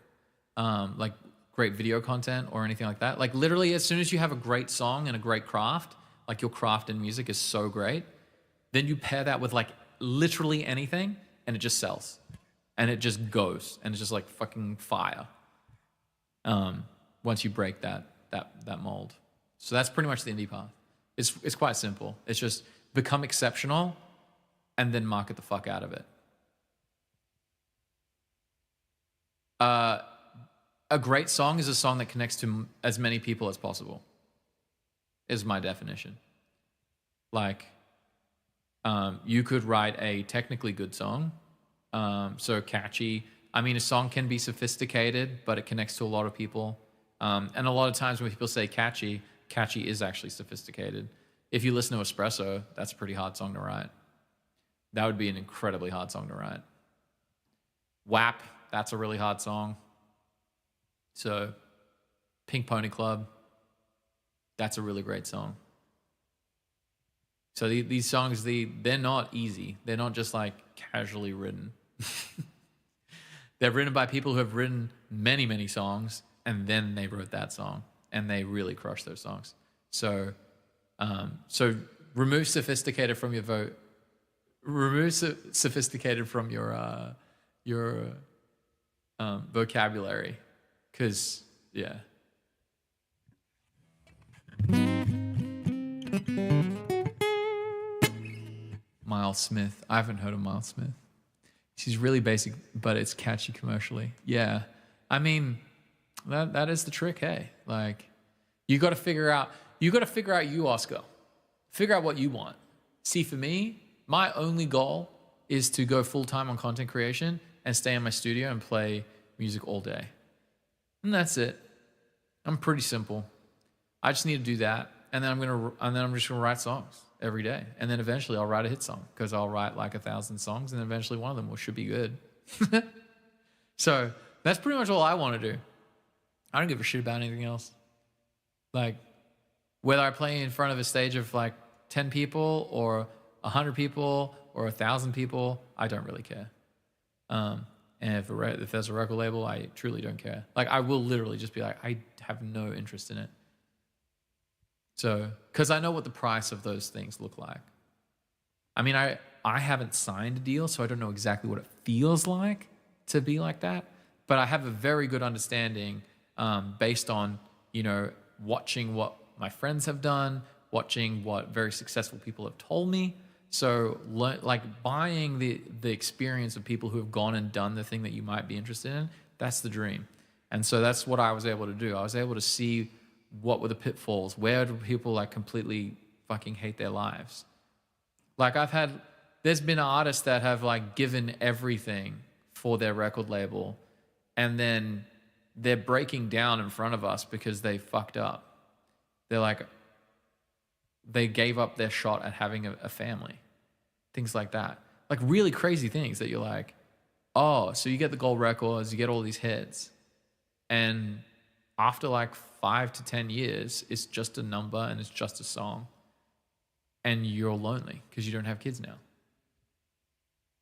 like great video content or anything like that. Like literally as soon as you have a great song and a great craft, like your craft in music is so great, then you pair that with like literally anything and it just sells and it just goes and it's just like fucking fire. Once you break that mold. So that's pretty much the indie path. It's quite simple. It's just become exceptional and then market the fuck out of it. A great song is a song that connects to as many people as possible, is my definition. Like, you could write a technically good song, so catchy. I mean, a song can be sophisticated, but it connects to a lot of people. And a lot of times when people say catchy is actually sophisticated. If you listen to Espresso, that's a pretty hard song to write. That would be an incredibly hard song to write. WAP, that's a really hard song. So, Pink Pony Club, that's a really great song. So these songs, they're not easy. They're not just like casually written. They're written by people who have written many, many songs, and then they wrote that song, and they really crushed those songs. So remove sophisticated from your vote. Remove sophisticated from your vocabulary, because yeah. Miles Smith. I haven't heard of Miles Smith. She's really basic, but it's catchy commercially. Yeah. I mean, that is the trick, hey? Like, you got to figure out you, Oscar. Figure out what you want. See, for me, my only goal is to go full-time on content creation and stay in my studio and play music all day. And that's it. I'm pretty simple. I just need to do that, and then I'm just gonna write songs every day, and then eventually I'll write a hit song, because I'll write like 1,000 songs, and eventually one of them should be good. So that's pretty much all I want to do. I don't give a shit about anything else. Like, whether I play in front of a stage of like 10 people or 100 people or 1,000 people, I don't really care. And if there's a record label, I truly don't care. Like, I will literally just be like, I have no interest in it. So, because I know what the price of those things look like. I mean, I haven't signed a deal, so I don't know exactly what it feels like to be like that. But I have a very good understanding based on, watching what my friends have done, watching what very successful people have told me. So like buying the experience of people who have gone and done the thing that you might be interested in, that's the dream. And so that's what I was able to do. I was able to see what were the pitfalls. Where do people like completely fucking hate their lives? Like there's been artists that have like given everything for their record label, and then they're breaking down in front of us because they fucked up. They're like, they gave up their shot at having a family. Things like that. Like really crazy things that you're like, oh, so you get the gold records, you get all these hits. And after like 5 to 10 years, it's just a number and it's just a song. And you're lonely because you don't have kids now.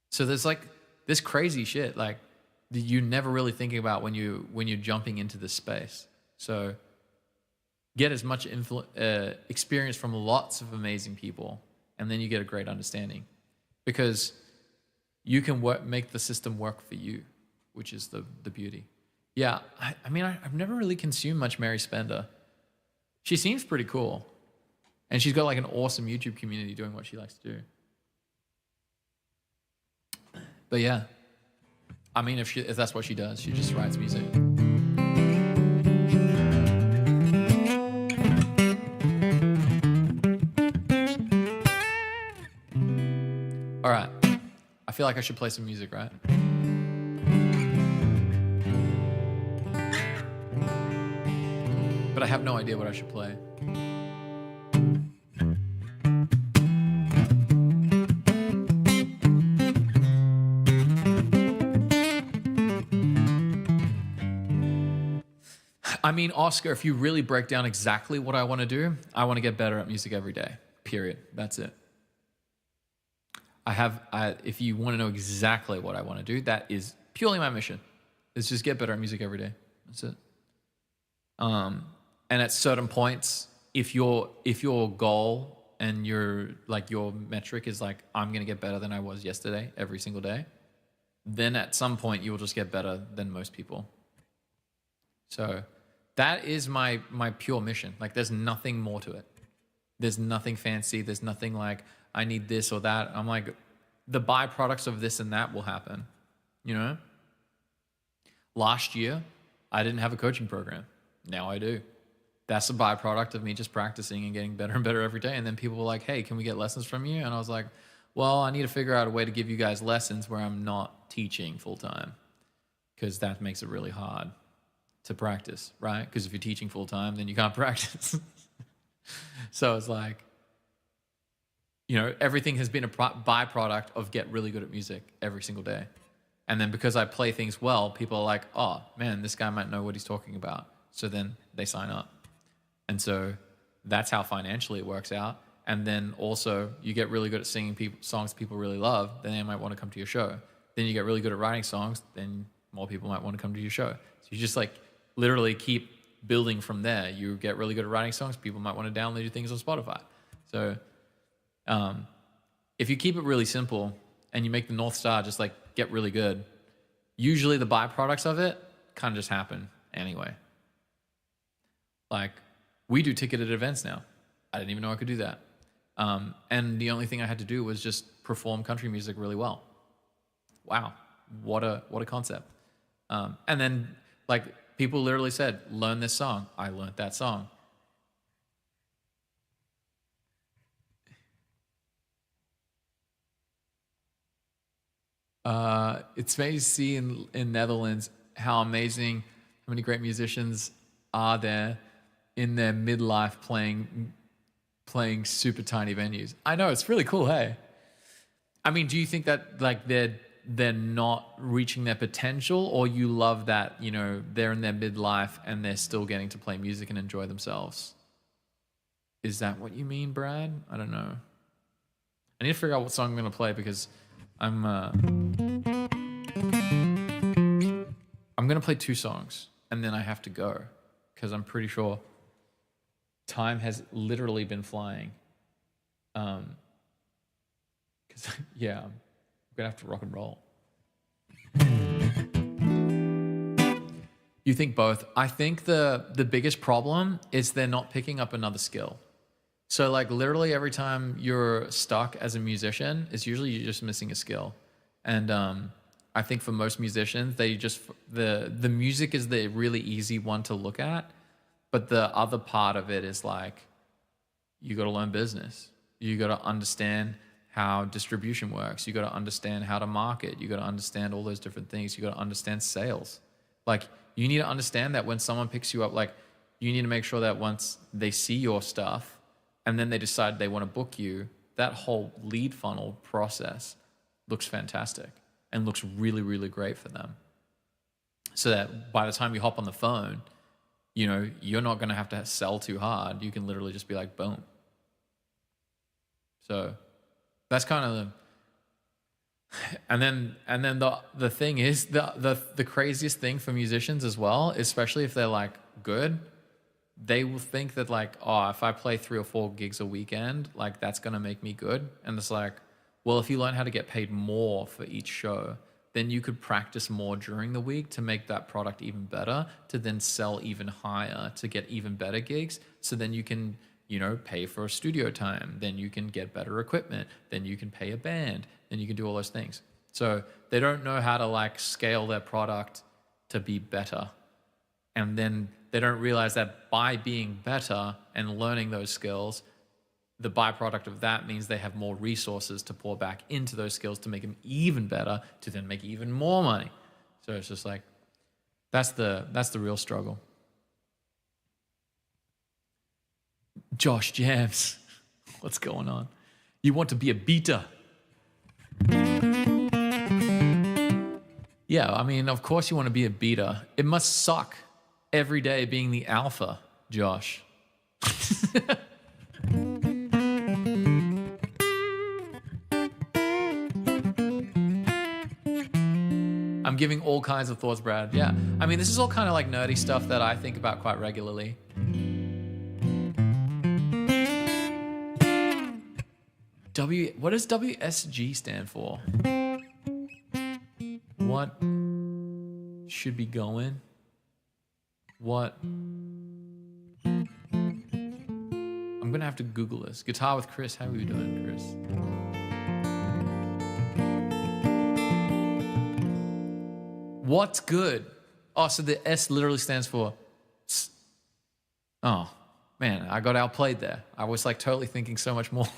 So there's like this crazy shit like that you're never really thinking about when you're jumping into this space. So get as much experience from lots of amazing people, and then you get a great understanding, because you can make the system work for you, which is the beauty. Yeah, I mean, I've never really consumed much Mary Spender. She seems pretty cool, and she's got like an awesome YouTube community doing what she likes to do. But yeah, I mean, if that's what she does, she just writes music. All right, I feel like I should play some music, right? But I have no idea what I should play. I mean, Oscar, if you really break down exactly what I want to do, I want to get better at music every day. Period. That's it. If you want to know exactly what I want to do, that is purely my mission. Is just get better at music every day. That's it. And at certain points, if your goal and your metric is like, I'm going to get better than I was yesterday every single day, then at some point you will just get better than most people. So that is my pure mission. Like, there's nothing more to it. There's nothing fancy. There's nothing like I need this or that. I'm like, the byproducts of this and that will happen. You know? Last year, I didn't have a coaching program. Now I do. That's a byproduct of me just practicing and getting better and better every day. And then people were like, hey, can we get lessons from you? And I was like, well, I need to figure out a way to give you guys lessons where I'm not teaching full time, because that makes it really hard to practice, right? Because if you're teaching full time, then you can't practice. So it's like, you know, everything has been a byproduct of get really good at music every single day. And then because I play things well, people are like, oh man, this guy might know what he's talking about. So then they sign up. And so that's how financially it works out. And then also you get really good at singing songs people really love, then they might want to come to your show. Then you get really good at writing songs, then more people might want to come to your show. So you just like literally keep building from there. You get really good at writing songs, people might want to download your things on Spotify. So if you keep it really simple and you make the North Star just like get really good, usually the byproducts of it kind of just happen anyway. Like, we do ticketed events now. I didn't even know I could do that. And the only thing I had to do was just perform country music really well. Wow, what a concept. And then like people literally said, learn this song. I learned that song. It's amazing to see in Netherlands how amazing, how many great musicians are there in their midlife playing super tiny venues. I know, it's really cool, hey? I mean, do you think that like they're not reaching their potential, or you love that, you know, they're in their midlife and they're still getting to play music and enjoy themselves? Is that what you mean, Brad? I don't know. I need to figure out what song I'm going to play, because I'm going to play 2 songs and then I have to go, because I'm pretty sure time has literally been flying. Because yeah, I'm gonna have to rock and roll. You think both? I think the biggest problem is they're not picking up another skill. So like literally every time you're stuck as a musician, it's usually you're just missing a skill. And I think for most musicians, they just the music is the really easy one to look at, but the other part of it is like you got to learn business. You got to understand how distribution works. You got to understand how to market. You got to understand all those different things. You got to understand sales. Like you need to understand that when someone picks you up, like you need to make sure that once they see your stuff and then they decide they want to book you, that whole lead funnel process looks fantastic and looks really, really great for them. So that by the time you hop on the phone, you know, you're not going to have to sell too hard. You can literally just be like, boom. So that's kind of and then the thing is the craziest thing for musicians as well, especially if they're like good, they will think that like, oh, if I play 3 or 4 gigs a weekend, like that's going to make me good. And it's like, well, if you learn how to get paid more for each show, then you could practice more during the week to make that product even better, to then sell even higher, to get even better gigs. So then you can, you know, pay for studio time, then you can get better equipment, then you can pay a band, then you can do all those things. So they don't know how to like scale their product to be better. And then they don't realize that by being better and learning those skills, the byproduct of that means they have more resources to pour back into those skills to make them even better, to then make even more money. So it's just like, that's the real struggle. Josh Jams, what's going on? You want to be a beta? Yeah, I mean, of course you want to be a beta. It must suck every day being the alpha, Josh. I'm giving all kinds of thoughts, Brad. Yeah, I mean, this is all kind of like nerdy stuff that I think about quite regularly. What does WSG stand for? What should be going? What? I'm gonna have to Google this. Guitar with Chris. How are you doing, Chris? What's good? Oh, so the S literally stands for. Oh man, I got outplayed there. I was like totally thinking so much more.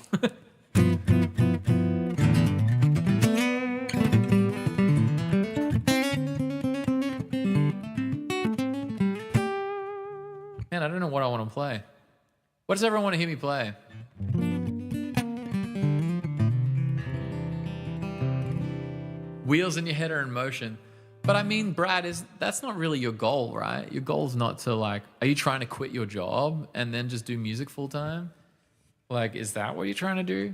Man, I don't know what I want to play. What does everyone want to hear me play? Wheels in your head are in motion. But I mean, Brad, that's not really your goal, right? Your goal is not to like, are you trying to quit your job and then just do music full time? Like, is that what you're trying to do?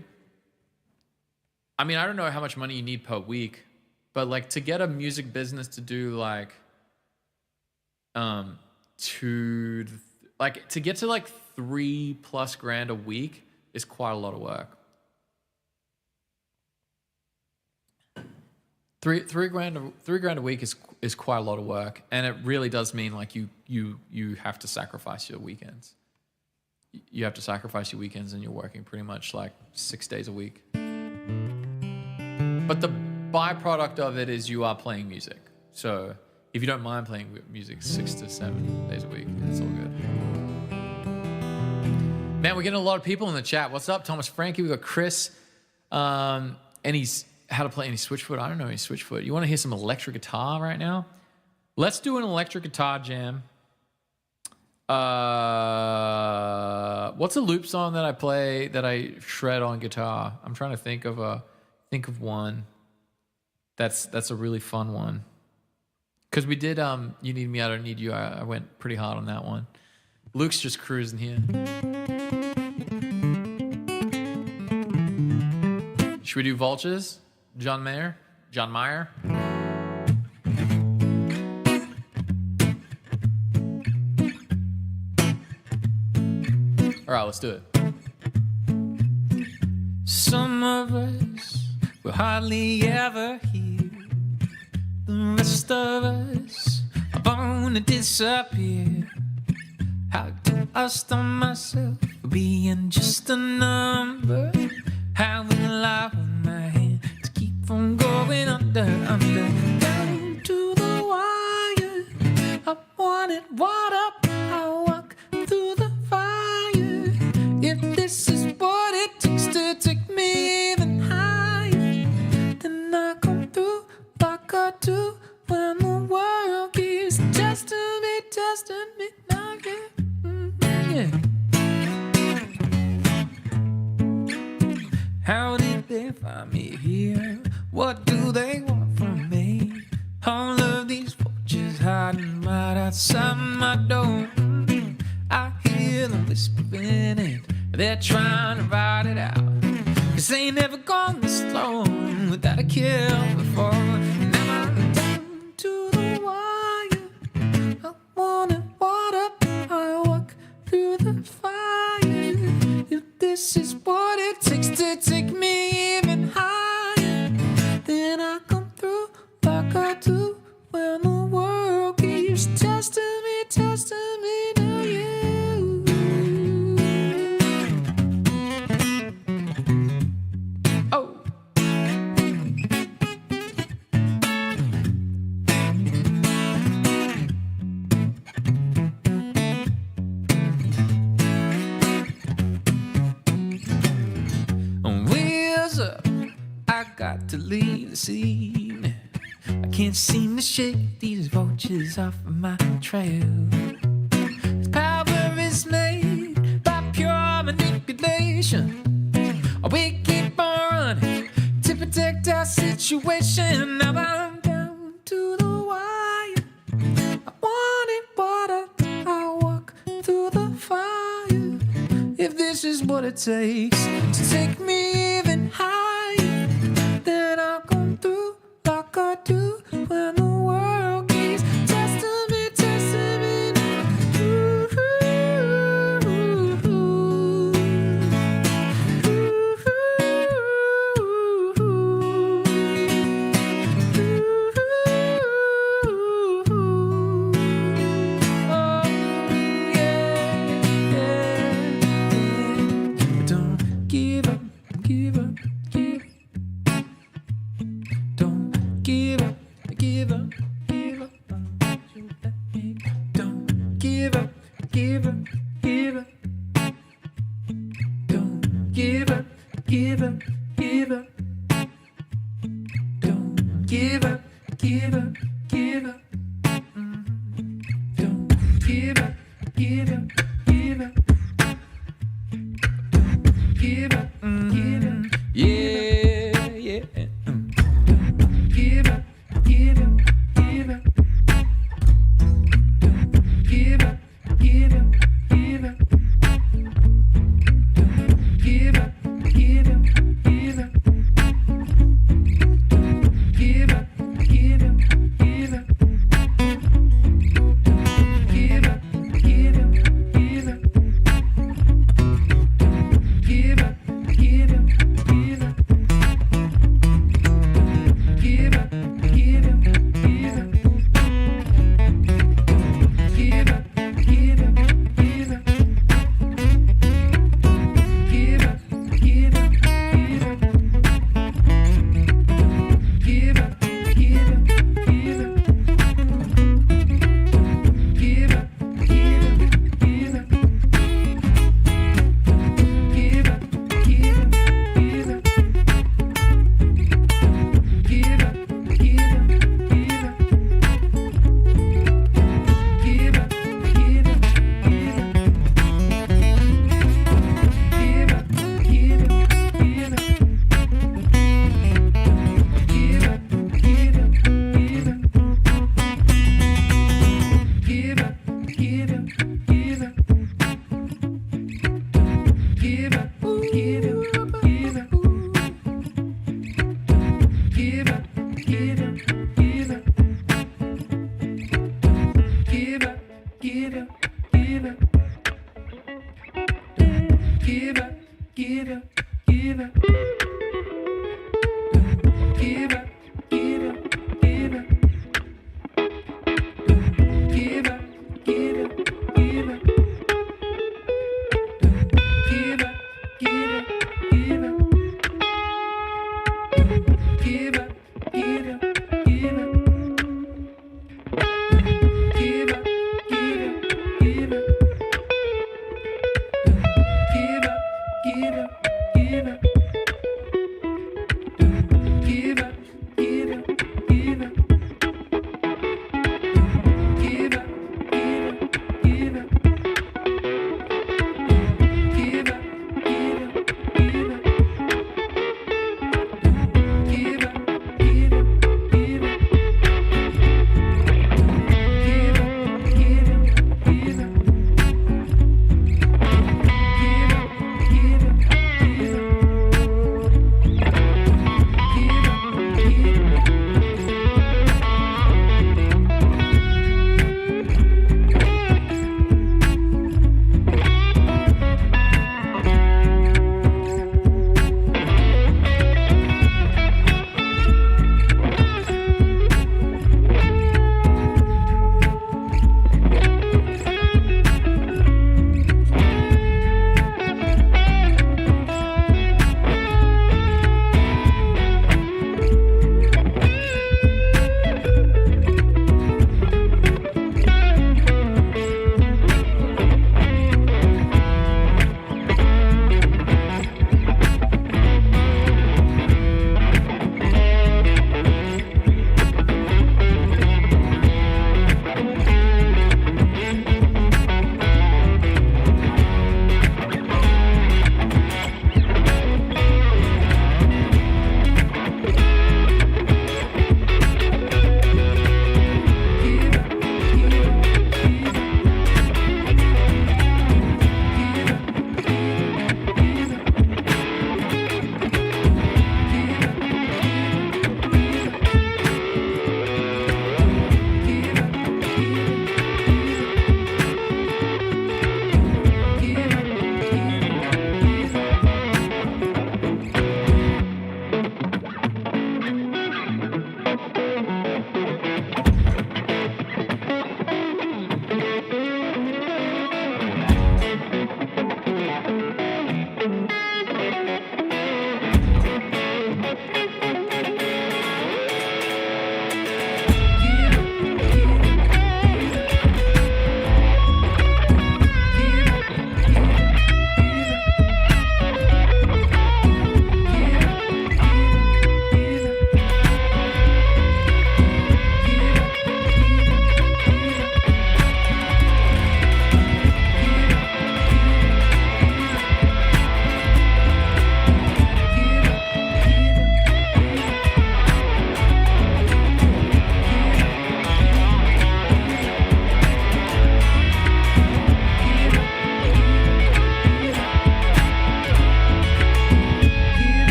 I mean, I don't know how much money you need per week, but like to get a music business to do like, to get to like $3+ grand a week is quite a lot of work. Three grand a week is quite a lot of work, and it really does mean like you have to sacrifice your weekends. You have to sacrifice your weekends, and you're working pretty much like 6 days a week. But the byproduct of it is you are playing music. So if you don't mind playing music 6 to 7 days a week, it's all good. Man, we're getting a lot of people in the chat. What's up, Thomas Frankie? We got Chris, and he's how to play any Switchfoot. I don't know any Switchfoot. You want to hear some electric guitar right now? Let's do an electric guitar jam. What's a loop song that I play that I shred on guitar? I'm trying to think of one. That's a really fun one. Because we did You Need Me, I Don't Need You. I went pretty hard on that one. Luke's just cruising here. Should we do Vultures? John Mayer? All right, let's do it. Some of us will hardly ever hear. The rest of us are born to disappear. How do I stop myself for being just a number. How will I hold my hand to keep from going under, down to the wire? I wanted water, I walk through the fire. If this is what it takes to take me even higher, then I come through like I do when the world keeps testing me now, yeah. How did they find me here? What do they want from me? All of these vultures hiding right outside my door. I hear them whispering it, they're trying to ride it out. 'Cause they ain't never gone this long without a kill before. Now I'm down to the wire. I wanted water, I walk through the fire. If this is what it takes to take me even higher, then I come through like I do when the world keeps testing me now, yeah. Oh. On wheels up, I got to leave this evening. I can't seem to shake these vultures off of my trail. This power is made by pure manipulation. We keep on running to protect our situation. Now I'm down to the wire. I wanted water, I walk through the fire. If this is what it takes to take me even higher, then I'll come through like I do when the world keeps testing me now. Ooh, ooh, ooh.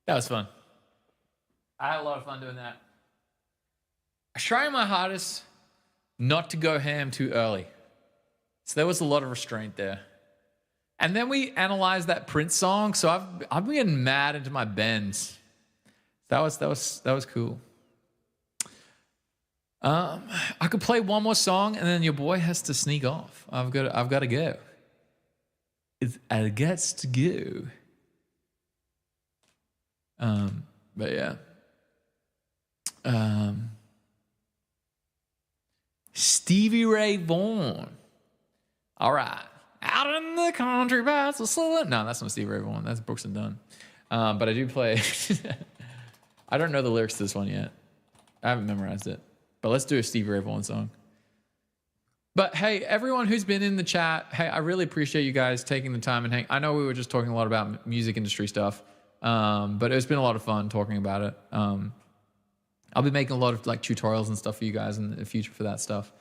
That was fun. I had a lot of fun doing that. I was trying my hardest not to go ham too early. So there was a lot of restraint there. And then we analyzed that Prince song. So I've been getting mad into my bends. That was cool. I could play one more song and then your boy has to sneak off. I've got to go. I got to go. But yeah. Stevie Ray Vaughan. All right. Out in the country, past the slow. No, that's not Stevie Ray Vaughan. That's Brooks and Dunn. But I do play. I don't know the lyrics to this one yet. I haven't memorized it. But let's do a Stevie Ray Vaughan song. But hey, everyone who's been in the chat, hey, I really appreciate you guys taking the time and hang. I know we were just talking a lot about music industry stuff, but it's been a lot of fun talking about it. I'll be making a lot of like tutorials and stuff for you guys in the future for that stuff.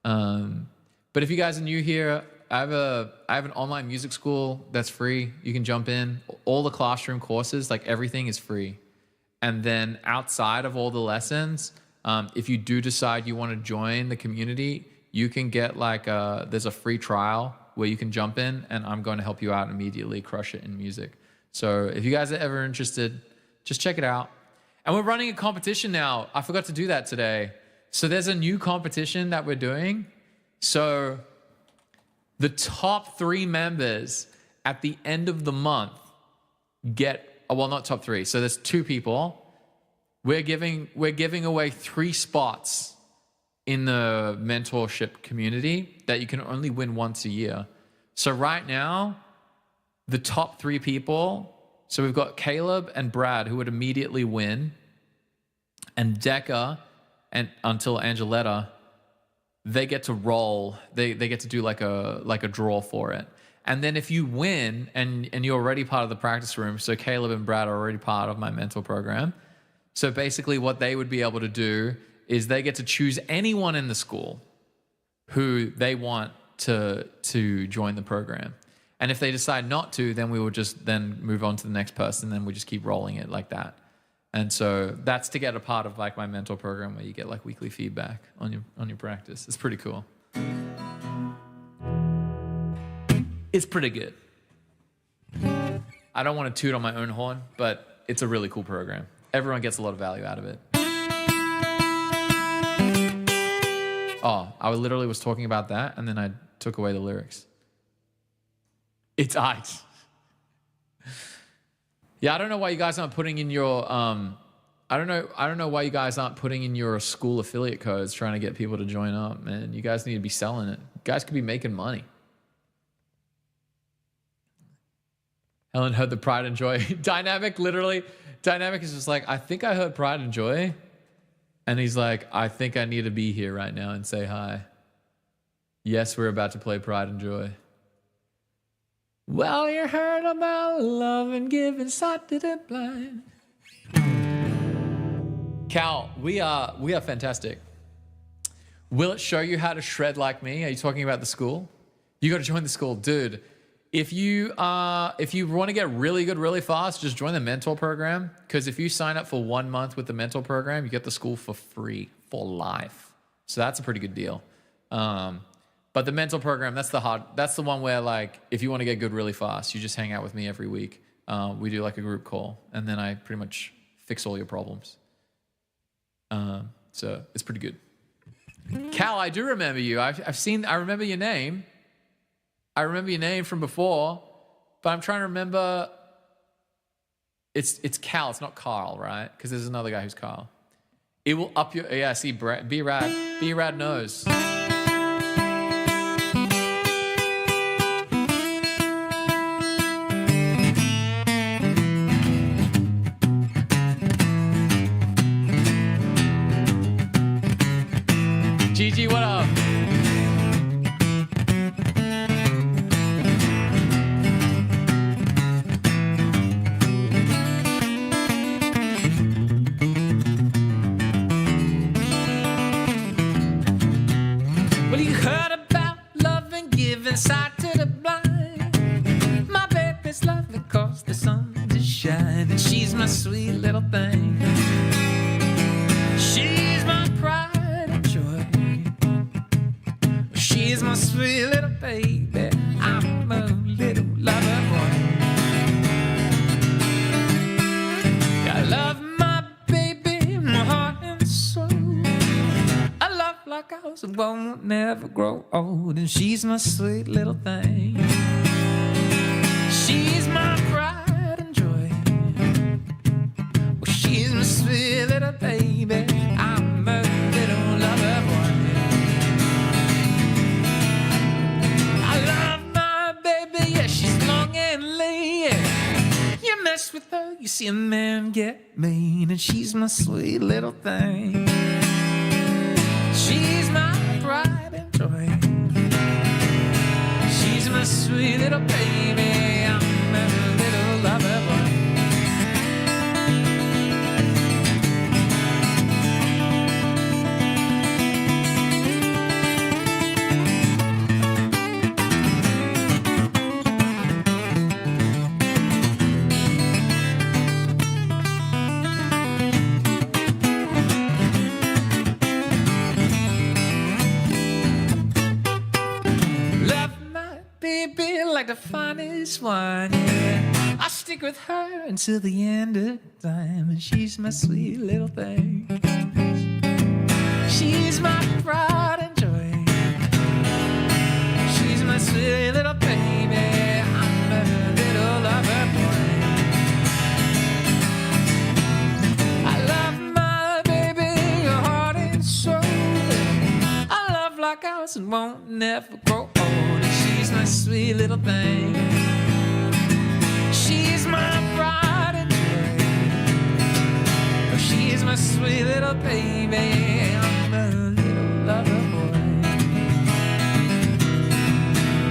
But if you guys are new here, I have an online music school that's free. You can jump in. All the classroom courses, like everything is free. And then outside of all the lessons, if you do decide you want to join the community, you can get like there's a free trial where you can jump in and I'm going to help you out immediately, crush it in music. So if you guys are ever interested, just check it out. And we're running a competition now. I forgot to do that today. So there's a new competition that we're doing. So the top 3 members at the end of the month get, well, not top 3. So there's 2 people. We're giving away 3 spots in the mentorship community that you can only win once a year. So right now, the top 3 people, so we've got Caleb and Brad who would immediately win, and Decca and until Angeletta, they get to roll. They get to do like a draw for it. And then if you win and you're already part of the practice room, so Caleb and Brad are already part of my mentor program. So basically what they would be able to do is they get to choose anyone in the school who they want to join the program. And if they decide not to, then we will just then move on to the next person. Then we just keep rolling it like that. And so that's to get a part of like my mentor program where you get like weekly feedback on your practice. It's pretty cool. It's pretty good. I don't want to toot on my own horn, but it's a really cool program. Everyone gets a lot of value out of it. Oh, I literally was talking about that and then I took away the lyrics. It's ice. Yeah, I don't know why you guys aren't putting in your I don't know why you guys aren't putting in your school affiliate codes trying to get people to join up, man. You guys need to be selling it. You guys could be making money. Helen heard the Pride and Joy. Dynamic is just like, I think I heard Pride and Joy. And he's like, I think I need to be here right now and say hi. Yes, we're about to play Pride and Joy. Well, you heard about love and giving sight to the blind. Cal, we are fantastic. Will it show you how to shred like me? Are you talking about the school? You got to join the school, dude. If you want to get really good really fast, just join the mentor program. Because if you sign up for 1 month with the mentor program, you get the school for free for life. So that's a pretty good deal. But the mentor program, that's the one where like if you want to get good really fast, you just hang out with me every week. We do like a group call, and then I pretty much fix all your problems. So it's pretty good. Cal, I do remember you. I remember your name. I remember your name from before, but I'm trying to remember. It's Cal. It's not Carl, right? Because there's another guy who's Carl. It will up your. Yeah, see, B-Rad knows. GG, what up? and she's my sweet little thing. She's my pride and joy. She's my sweet little baby. I'm a little lover boy. I love my baby, my heart and soul. A love like ours won't never grow old, and she's my sweet little thing. She's my pride and joy. Well, she's my sweet little baby. I'm a little lover boy. I love my baby, yeah, she's long and lean. You mess with her, you see a man get mean, and she's my sweet little thing. She's my pride and joy. She's my sweet little baby. I'm a little lover boy. Baby, like the finest wine, yeah. I stick with her until the end of time, and she's my sweet little thing. She's my pride and joy. She's my sweet little baby. I'm a little lover boy. I love my baby, your heart and soul. A love like ours and won't never grow old. She's my sweet little thing. She's my pride and joy. Oh, she's my sweet little baby. I'm a little lover boy.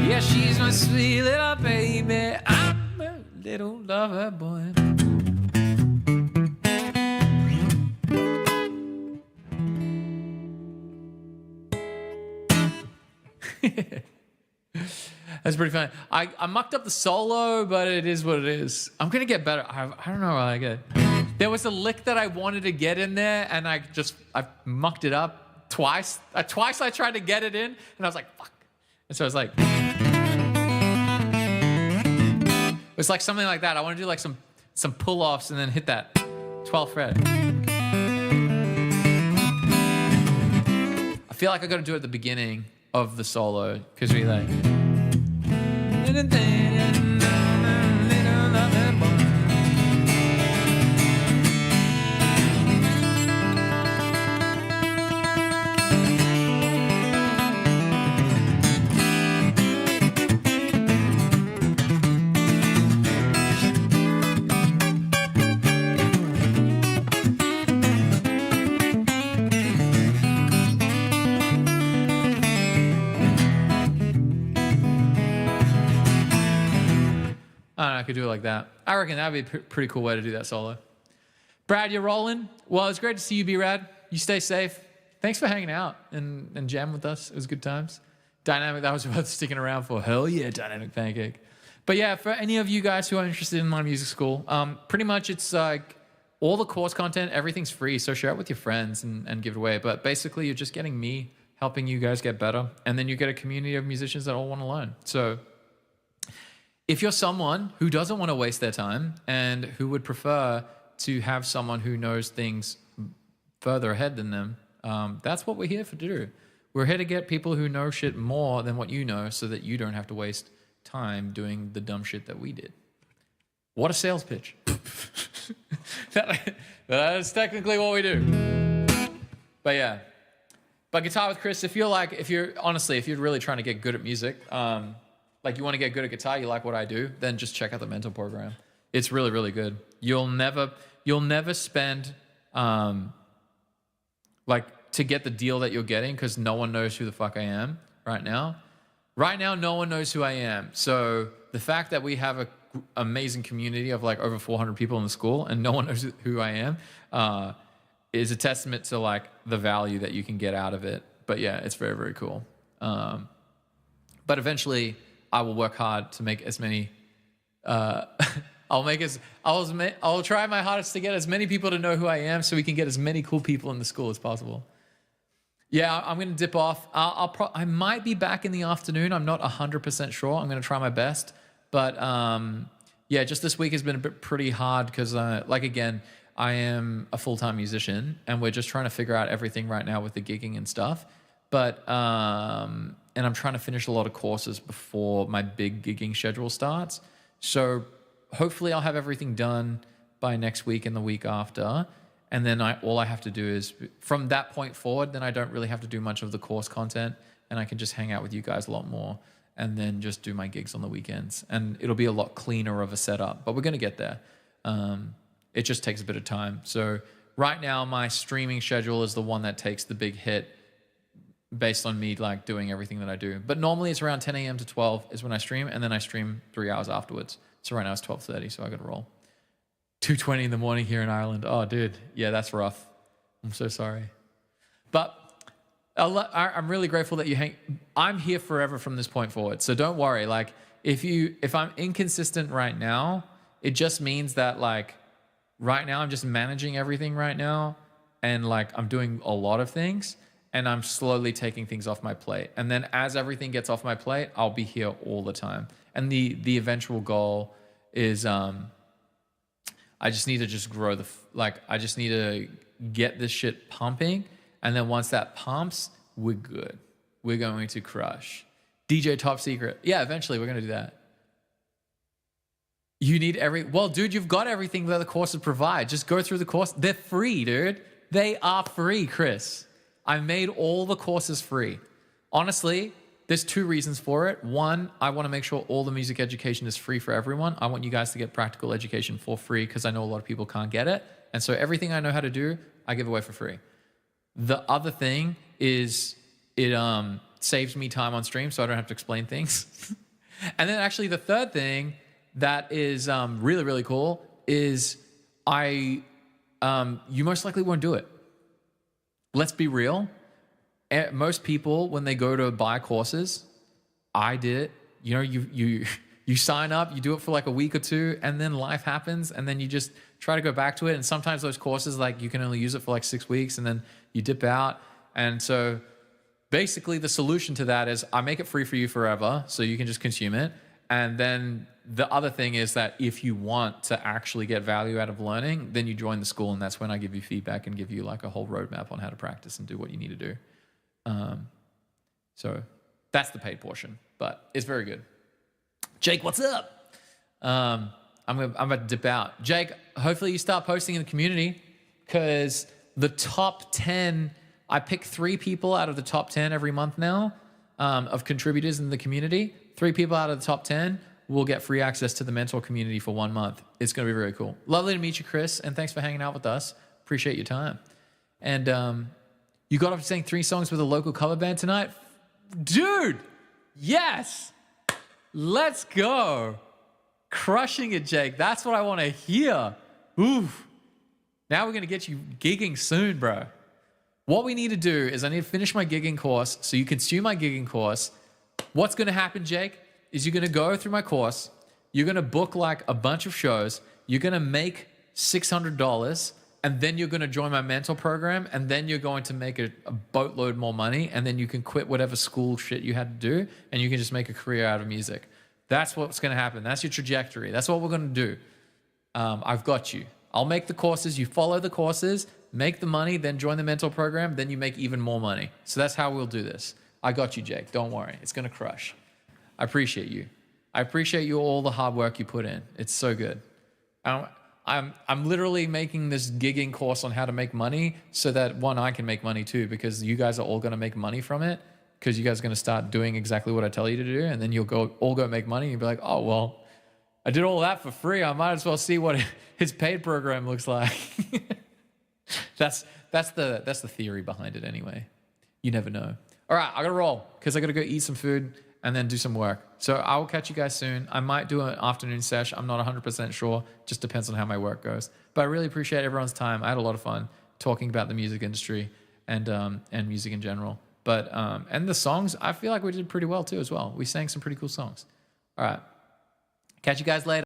Yeah, she's my sweet little baby. I'm a little lover boy. That's pretty funny. I mucked up the solo, but it is what it is. I'm going to get better. I don't know how I get. There was a lick that I wanted to get in there, and I mucked it up twice. Twice I tried to get it in, and I was like, fuck. And so I was like, it was like something like that. I want to do like some pull-offs and then hit that 12th fret. I feel like I got to do it at the beginning of the solo, because we like... I could do it like that. I reckon that would be a pretty cool way to do that solo. Brad, you're rolling. Well, it's great to see you, B-Rad. You stay safe. Thanks for hanging out and jamming with us. It was good times. Dynamic, that was worth sticking around for. Hell yeah, Dynamic Pancake. But yeah, for any of you guys who are interested in my music school, pretty much it's like all the course content, everything's free. So share it with your friends and give it away. But basically, you're just getting me helping you guys get better. And then you get a community of musicians that all want to learn. So if you're someone who doesn't want to waste their time and who would prefer to have someone who knows things further ahead than them, that's what we're here to do. We're here to get people who know shit more than what you know so that you don't have to waste time doing the dumb shit that we did. What a sales pitch. That is technically what we do. But yeah. But Guitar with Chris, if you're really trying to get good at music, like you want to get good at guitar, you like what I do, then just check out the mentor program. It's really, really good. You'll never spend like to get the deal that you're getting because no one knows who the fuck I am right now. Right now, no one knows who I am. So the fact that we have an amazing community of like over 400 people in the school and no one knows who I am is a testament to like the value that you can get out of it. But yeah, it's very, very cool. But eventually I will work hard to make as many I'll try my hardest to get as many people to know who I am so we can get as many cool people in the school as possible. Yeah, I'm going to dip off. I might be back in the afternoon. I'm not 100% sure. I'm going to try my best. But yeah, just this week has been a bit pretty hard because, again, I am a full-time musician and we're just trying to figure out everything right now with the gigging and stuff. But, and I'm trying to finish a lot of courses before my big gigging schedule starts. So hopefully I'll have everything done by next week and the week after. And then all I have to do is, from that point forward, then I don't really have to do much of the course content and I can just hang out with you guys a lot more and then just do my gigs on the weekends. And it'll be a lot cleaner of a setup, but we're going to get there. It just takes a bit of time. So right now my streaming schedule is the one that takes the big hit based on me like doing everything that I do. But normally it's around 10 a.m. to 12 is when I stream, and then I stream 3 hours afterwards. So right now it's 12:30, so I got to roll. 2:20 in the morning here in Ireland. Oh, dude. Yeah, that's rough. I'm so sorry. But I'm really grateful that you hang. I'm here forever from this point forward. So don't worry. Like if I'm inconsistent right now, it just means that like right now I'm just managing everything right now. And like I'm doing a lot of things and I'm slowly taking things off my plate. And then as everything gets off my plate, I'll be here all the time. And the eventual goal is, I just need to just grow I just need to get this shit pumping. And then once that pumps, we're good. We're going to crush. DJ Top Secret. Yeah, eventually we're going to do that. You need well, dude, you've got everything that the courses provide. Just go through the course. They're free, dude. They are free, Chris. I made all the courses free. Honestly, there's 2 reasons for it. One, I want to make sure all the music education is free for everyone. I want you guys to get practical education for free because I know a lot of people can't get it. And so everything I know how to do, I give away for free. The other thing is it saves me time on stream so I don't have to explain things. And then actually the third thing that is really, really cool is you most likely won't do it. Let's be real. Most people, when they go to buy courses, I did it. You know, you sign up, you do it for like a week or 2, and then life happens, and then you just try to go back to it. And sometimes those courses, like you can only use it for like 6 weeks, and then you dip out. And so basically the solution to that is I make it free for you forever, so you can just consume it. And then the other thing is that if you want to actually get value out of learning, then you join the school, and that's when I give you feedback and give you like a whole roadmap on how to practice and do what you need to do. So that's the paid portion, but it's very good. Jake, what's up? I'm about to dip out. Jake, hopefully you start posting in the community because the top 10, I pick 3 people out of the top 10 every month now of contributors in the community. 3 people out of the top 10 will get free access to the mentor community for 1 month. It's going to be very cool. Lovely to meet you, Chris, and thanks for hanging out with us. Appreciate your time. And you got up to sing 3 songs with a local cover band tonight? Dude, yes. Let's go. Crushing it, Jake. That's what I want to hear. Oof. Now we're going to get you gigging soon, bro. What we need to do is I need to finish my gigging course so you consume my gigging course. What's going to happen, Jake, is you're going to go through my course. You're going to book like a bunch of shows. You're going to make $600. And then you're going to join my mentor program, and then you're going to make a boatload more money, and then you can quit whatever school shit you had to do, and you can just make a career out of music. That's what's going to happen. That's your trajectory. That's what we're going to do. I've got you. I'll make the courses. You follow the courses, make the money, then join the mentor program, then you make even more money. So that's how we'll do this. I got you, Jake. Don't worry. It's going to crush. I appreciate you. I appreciate you all the hard work you put in. It's so good. I'm literally making this gigging course on how to make money so that I can make money too, because you guys are all going to make money from it because you guys are going to start doing exactly what I tell you to do. And then you'll all go make money. And you'll be like, oh, well, I did all that for free. I might as well see what his paid program looks like. That's the theory behind it anyway. You never know. All right, I got to roll because I got to go eat some food and then do some work. So I will catch you guys soon. I might do an afternoon sesh. I'm not 100% sure. Just depends on how my work goes. But I really appreciate everyone's time. I had a lot of fun talking about the music industry and music in general. But and the songs, I feel like we did pretty well too as well. We sang some pretty cool songs. All right. Catch you guys later.